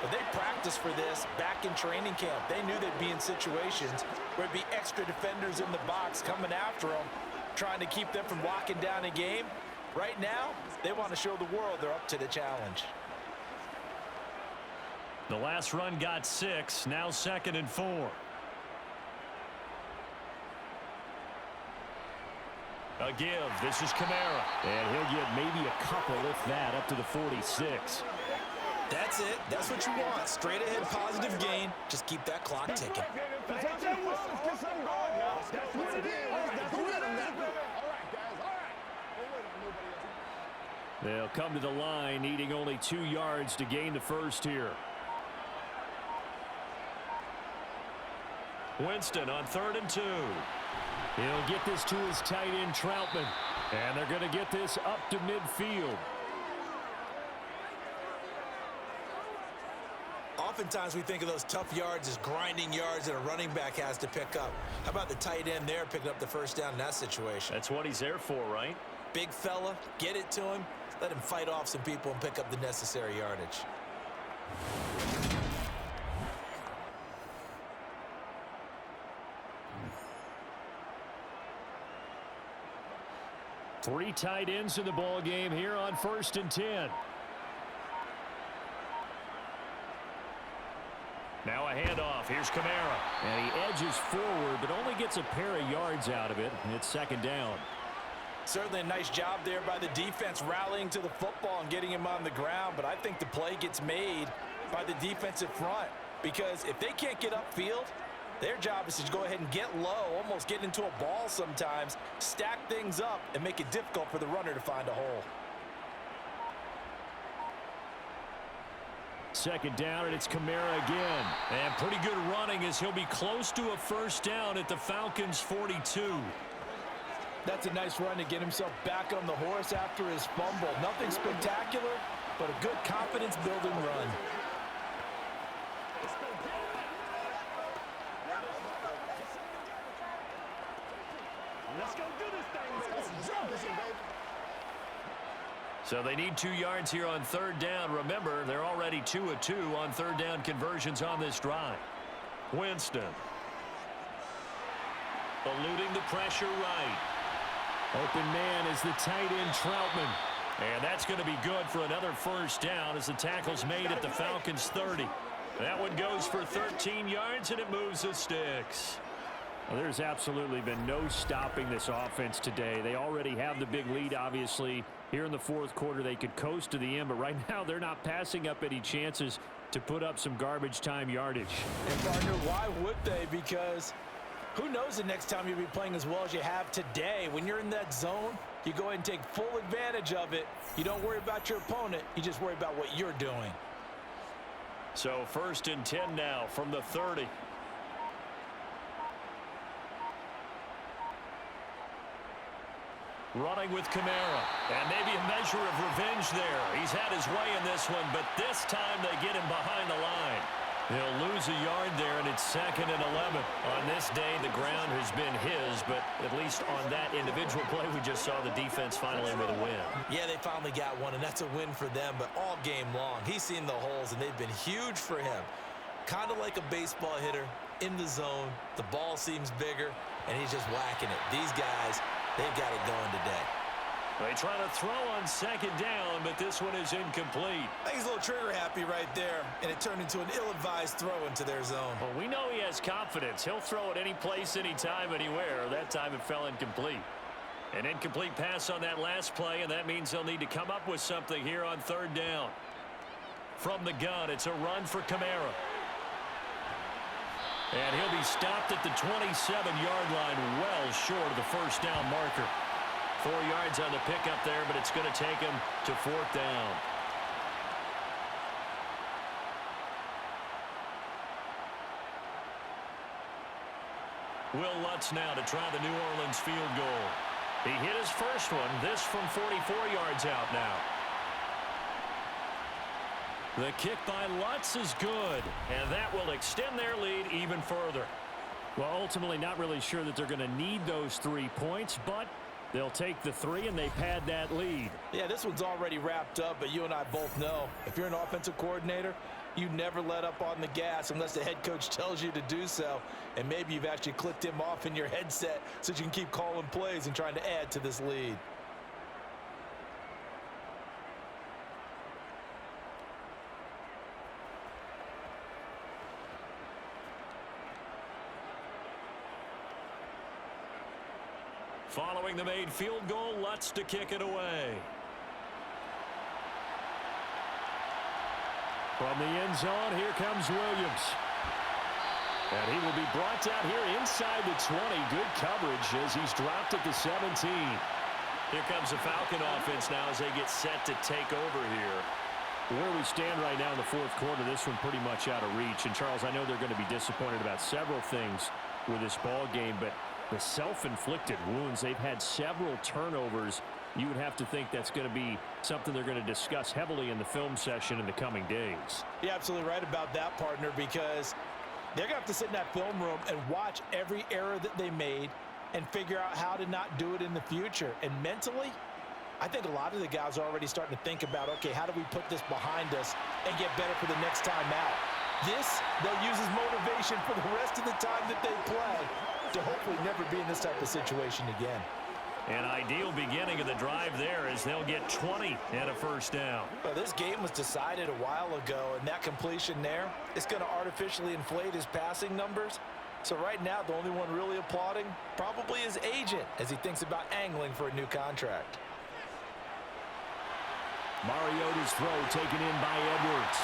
but they practiced for this back in training camp. They knew they'd be in situations where there'd be extra defenders in the box coming after them, trying to keep them from locking down a game. Right now, they want to show the world they're up to the challenge. The last run got 6, now 2nd and 4. A give. This is Kamara. And he'll get maybe a couple, if that, up to the 46. That's it. That's what you want. Straight ahead positive gain. Just keep that clock ticking. They'll come to the line, needing only 2 yards to gain the first here. Winston on 3rd and 2. He'll get this to his tight end, Troutman. And they're going to get this up to midfield. Oftentimes we think of those tough yards as grinding yards that a running back has to pick up. How about the tight end there picking up the first down in that situation? That's what he's there for, right? Big fella, get it to him. Let him fight off some people and pick up the necessary yardage. Three tight ends in the ball game here on 1st and 10. Now a handoff. Here's Kamara. And he edges forward, but only gets a pair of yards out of it. And it's 2nd down. Certainly a nice job there by the defense rallying to the football and getting him on the ground. But I think the play gets made by the defensive front. Because if they can't get upfield, their job is to go ahead and get low, almost get into a ball sometimes, stack things up, and make it difficult for the runner to find a hole. 2nd down, and it's Kamara again. And pretty good running as he'll be close to a first down at the Falcons' 42. That's a nice run to get himself back on the horse after his fumble. Nothing spectacular, but a good confidence-building run. Let's go do this thing, baby. So they need 2 yards here on 3rd down. Remember, they're already 2 of 2 on 3rd down conversions on this drive. Winston. Eluding the pressure right. Open man is the tight end, Troutman. And that's going to be good for another first down as the tackle's made at the Falcons' 30. That one goes for 13 yards, and it moves the sticks. Well, there's absolutely been no stopping this offense today. They already have the big lead, obviously. Here in the 4th quarter, they could coast to the end, but right now they're not passing up any chances to put up some garbage time yardage. And, partner, why would they? Because who knows the next time you'll be playing as well as you have today. When you're in that zone, you go ahead and take full advantage of it. You don't worry about your opponent. You just worry about what you're doing. So 1st and 10 now from the 30. Running with Kamara. And maybe a measure of revenge there. He's had his way in this one, but this time they get him behind the line. He'll lose a yard there, and it's 2nd and 11. On this day, the ground has been his, but at least on that individual play, we just saw the defense finally with a win. Yeah, they finally got one, and that's a win for them, but all game long, he's seen the holes, and they've been huge for him. Kind of like a baseball hitter in the zone. The ball seems bigger, and he's just whacking it. These guys, they've got it going today. They try to throw on 2nd down, but this one is incomplete. I think he's a little trigger happy right there, and it turned into an ill-advised throw into their zone. Well, we know he has confidence. He'll throw it any place, anytime, anywhere. That time it fell incomplete. An incomplete pass on that last play, and that means they'll need to come up with something here on 3rd down. From the gun, it's a run for Kamara. And he'll be stopped at the 27-yard line, well short of the 1st down marker. 4 yards on the pickup there, but it's going to take him to 4th down. Will Lutz now to try the New Orleans field goal. He hit his first one, this from 44 yards out now. The kick by Lutz is good, and that will extend their lead even further. Well, ultimately not really sure that they're going to need those 3 points, but they'll take the 3 and they pad that lead. Yeah, this one's already wrapped up, but you and I both know if you're an offensive coordinator, you never let up on the gas unless the head coach tells you to do so. And maybe you've actually clicked him off in your headset so you can keep calling plays and trying to add to this lead. Following the made field goal, Lutz to kick it away. From the end zone, here comes Williams. And he will be brought down here inside the 20. Good coverage as he's dropped at the 17. Here comes the Falcon offense now as they get set to take over here. Where we stand right now in the 4th quarter, this one pretty much out of reach. And, Charles, I know they're going to be disappointed about several things with this ball game, but the self-inflicted wounds, they've had several turnovers. You would have to think that's going to be something they're going to discuss heavily in the film session in the coming days. You're absolutely right about that, partner, because they're going to have to sit in that film room and watch every error that they made and figure out how to not do it in the future. And mentally, I think a lot of the guys are already starting to think about, okay, how do we put this behind us and get better for the next time out? This, they'll use as motivation for the rest of the time that they play to hopefully never be in this type of situation again. An ideal beginning of the drive there as they'll get 20 and a 1st down. Well, this game was decided a while ago, and that completion there is going to artificially inflate his passing numbers. So right now, the only one really applauding probably his agent as he thinks about angling for a new contract. Mariota's throw taken in by Edwards.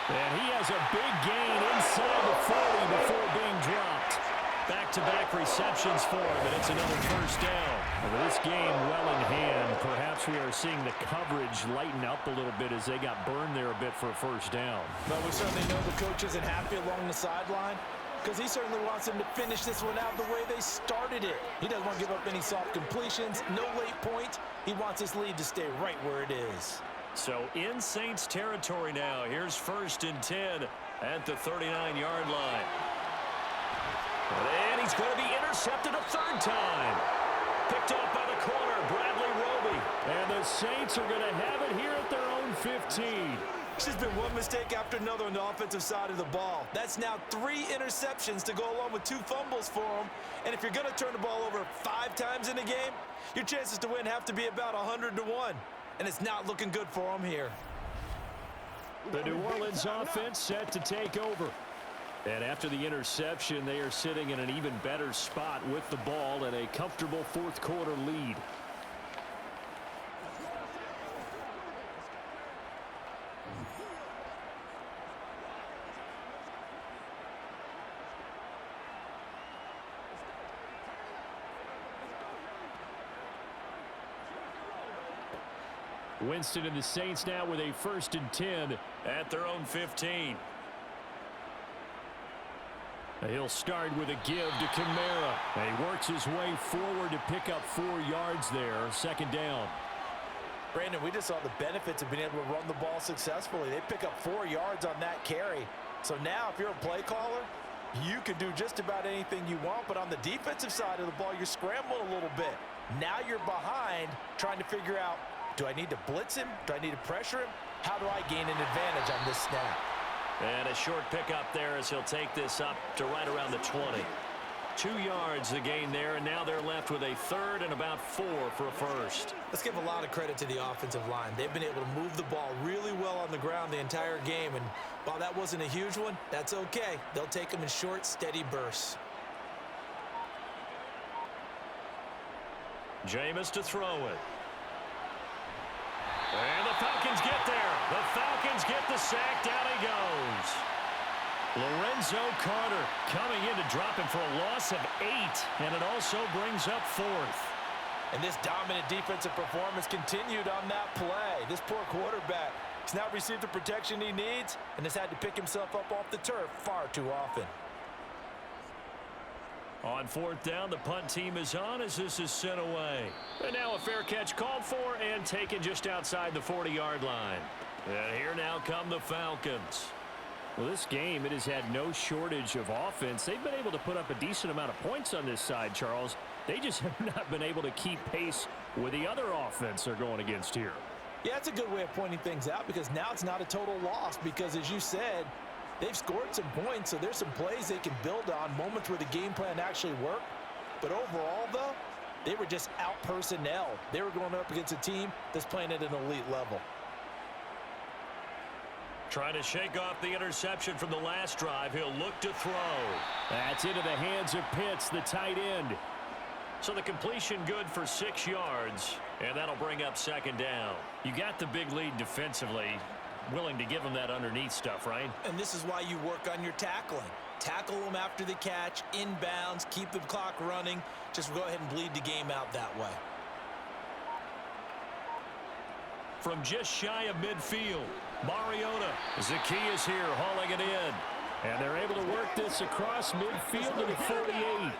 And he has a big gain inside the 40 before being dropped. Back-to-back receptions for him, and it's another 1st down. Well, this game well in hand. Perhaps we are seeing the coverage lighten up a little bit as they got burned there a bit for a 1st down. But we certainly know the coach isn't happy along the sideline because he certainly wants them to finish this one out the way they started it. He doesn't want to give up any soft completions, no late points. He wants his lead to stay right where it is. So in Saints territory now. Here's 1st and 10 at the 39-yard line. And he's going to be intercepted a 3rd time. Picked off by the corner, Bradley Roby. And the Saints are going to have it here at their own 15. It's just been one mistake after another on the offensive side of the ball. That's now 3 interceptions to go along with 2 fumbles for them. And if you're going to turn the ball over 5 times in a game, your chances to win have to be about 100 to 1. And it's not looking good for them here. The New Orleans offense set to take over. And after the interception, they are sitting in an even better spot with the ball and a comfortable 4th quarter lead. Winston and the Saints now with a 1st and 10 at their own 15. He'll start with a give to Kamara. And he works his way forward to pick up 4 yards there. Second down. Brandon, we just saw the benefits of being able to run the ball successfully. They pick up 4 yards on that carry. So now if you're a play caller, you can do just about anything you want. But on the defensive side of the ball, you're scrambling a little bit. Now you're behind trying to figure out, do I need to blitz him? Do I need to pressure him? How do I gain an advantage on this snap? And a short pickup there as he'll take this up to right around the 20. 2 yards the gain there, and now they're left with a third and about 4 for a first. Let's give a lot of credit to the offensive line. They've been able to move the ball really well on the ground the entire game, and while that wasn't a huge one, that's okay. They'll take them in short, steady bursts. Jameis to throw it. And the Falcons get there. The Falcons get the sack. Down he goes. Lorenzo Carter coming in to drop him for a loss of 8, and it also brings up 4th. And this dominant defensive performance continued on that play. This poor quarterback has now received the protection he needs and has had to pick himself up off the turf far too often. On 4th down, the punt team is on as this is sent away. And now a fair catch called for and taken just outside the 40-yard line. And here now come the Falcons. Well, this game, it has had no shortage of offense. They've been able to put up a decent amount of points on this side, Charles. They just have not been able to keep pace with the other offense they're going against here. Yeah, it's a good way of pointing things out because now it's not a total loss because, as you said, they've scored some points, so there's some plays they can build on, moments where the game plan actually worked. But overall, though, they were just out-personnel. They were going up against a team that's playing at an elite level. Trying to shake off the interception from the last drive. He'll look to throw. That's into the hands of Pitts, the tight end. So the completion good for 6 yards, and that'll bring up second down. You got the big lead defensively. Willing to give them that underneath stuff, right? And this is why you work on your tackling. Tackle them after the catch, inbounds, keep the clock running. Just go ahead and bleed the game out that way. From just shy of midfield, Mariota. Zacchaeus here hauling it in. And they're able to work this across midfield to the 48.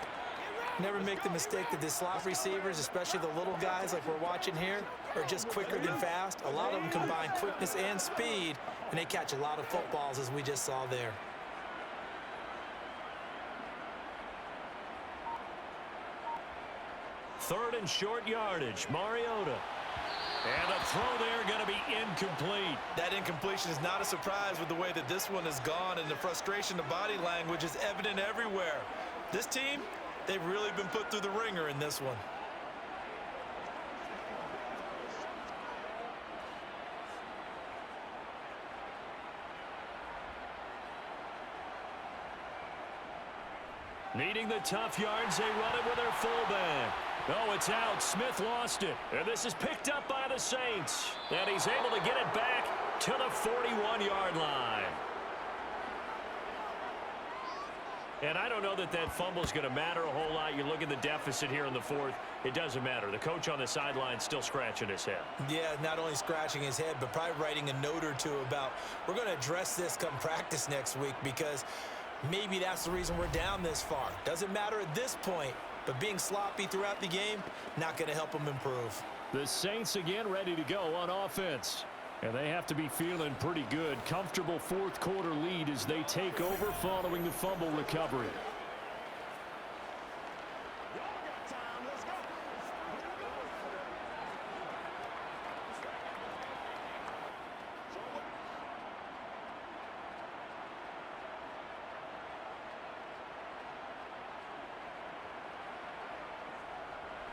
Never make the mistake that the slot receivers, especially the little guys like we're watching here, are just quicker than fast. A lot of them combine quickness and speed, and they catch a lot of footballs, as we just saw there. Third and short yardage, Mariota. And a throw there going to be incomplete. That incompletion is not a surprise with the way that this one has gone, and the frustration of body language is evident everywhere. This team, they've really been put through the ringer in this one. Needing the tough yards, they run it with their fullback. Oh, it's out. Smith lost it. And this is picked up by the Saints. And he's able to get it back to the 41-yard line. And I don't know that that fumble is going to matter a whole lot. You look at the deficit here in the 4th. It doesn't matter. The coach on the sideline still scratching his head. Yeah, not only scratching his head, but probably writing a note or two about, we're going to address this come practice next week because maybe that's the reason we're down this far. Doesn't matter at this point, but being sloppy throughout the game, not going to help them improve. The Saints again ready to go on offense. And they have to be feeling pretty good. Comfortable 4th quarter lead as they take over following the fumble recovery.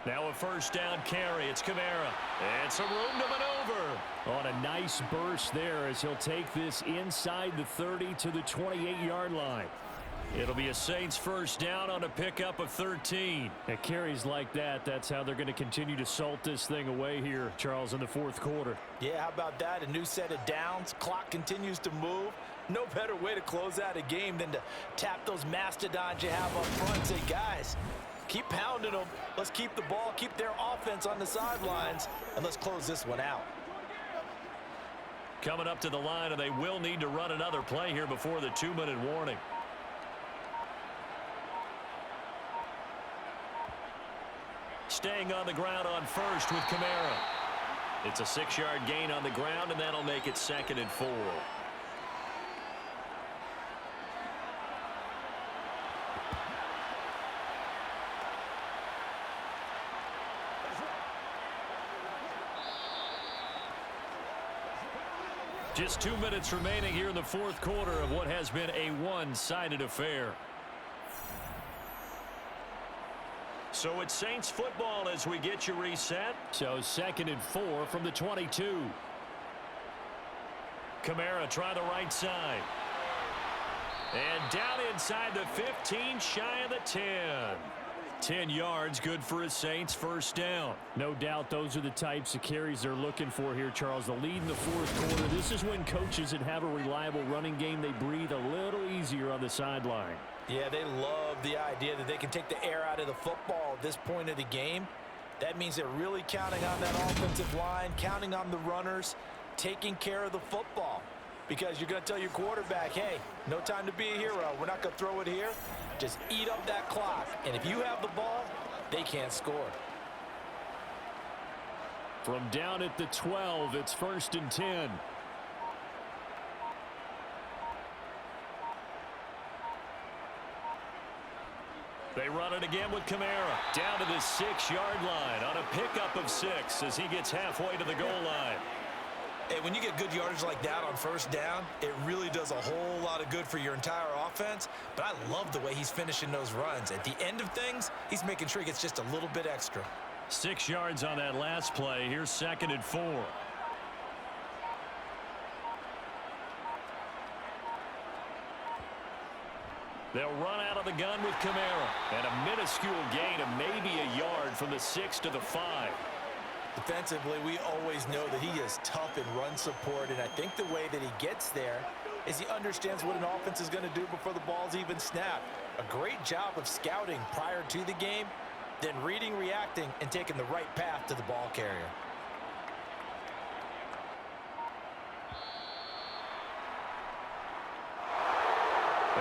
Now a first down carry. It's Kamara. And some room to maneuver. On a nice burst there as he'll take this inside the 30 to the 28-yard line. It'll be a Saints first down on a pickup of 13. At carries like that, that's how they're going to continue to salt this thing away here, Charles, in the 4th quarter. Yeah, how about that? A new set of downs. Clock continues to move. No better way to close out a game than to tap those mastodons you have up front and say, guys, keep pounding them. Let's keep the ball, keep their offense on the sidelines, and let's close this one out. Coming up to the line, and they will need to run another play here before the 2-minute warning. staying on the ground on first with Kamara. It's a 6-yard gain on the ground, and that'll make it 2nd and 4. Just 2 minutes remaining here in the 4th quarter of what has been a one-sided affair. So it's Saints football as we get you reset. So 2nd and 4 from the 22. Kamara try the right side. And down inside the 15, shy of the 10. 10 yards, good for his Saints, 1st down. No doubt those are the types of carries they're looking for here, Charles. The lead in the 4th quarter. This is when coaches that have a reliable running game, they breathe a little easier on the sideline. Yeah, they love the idea that they can take the air out of the football at this point of the game. That means they're really counting on that offensive line, counting on the runners, taking care of the football. Because you're going to tell your quarterback, hey, no time to be a hero. We're not going to throw it here. Just eat up that clock. And if you have the ball, they can't score. From down at the 12, it's 1st and 10. They run it again with Kamara. Down to the 6-yard line on a pickup of 6 as he gets halfway to the goal line. And when you get good yardage like that on 1st down, it really does a whole lot of good for your entire offense. But I love the way he's finishing those runs. At the end of things, he's making sure he gets just a little bit extra. 6 yards on that last play. Here's 2nd and 4. They'll run out of the gun with Kamara. And a minuscule gain of maybe a yard from the 6 to the 5. Defensively, we always know that he is tough in run support, and I think the way that he gets there is he understands what an offense is going to do before the ball's even snapped. A great job of scouting prior to the game, then reading, reacting, and taking the right path to the ball carrier.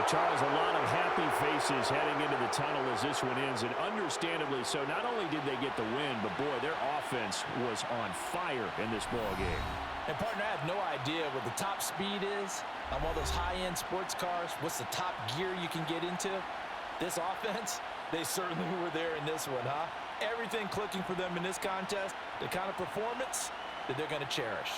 Charles, a lot of happy faces heading into the tunnel as this one ends, and understandably so. Not only did they get the win, but boy, their offense was on fire in this ball game. And partner, I have no idea what the top speed is on one of those high-end sports cars. What's the top gear you can get into? This offense, they certainly were there in this one, huh? Everything clicking for them in this contest, the kind of performance that they're going to cherish.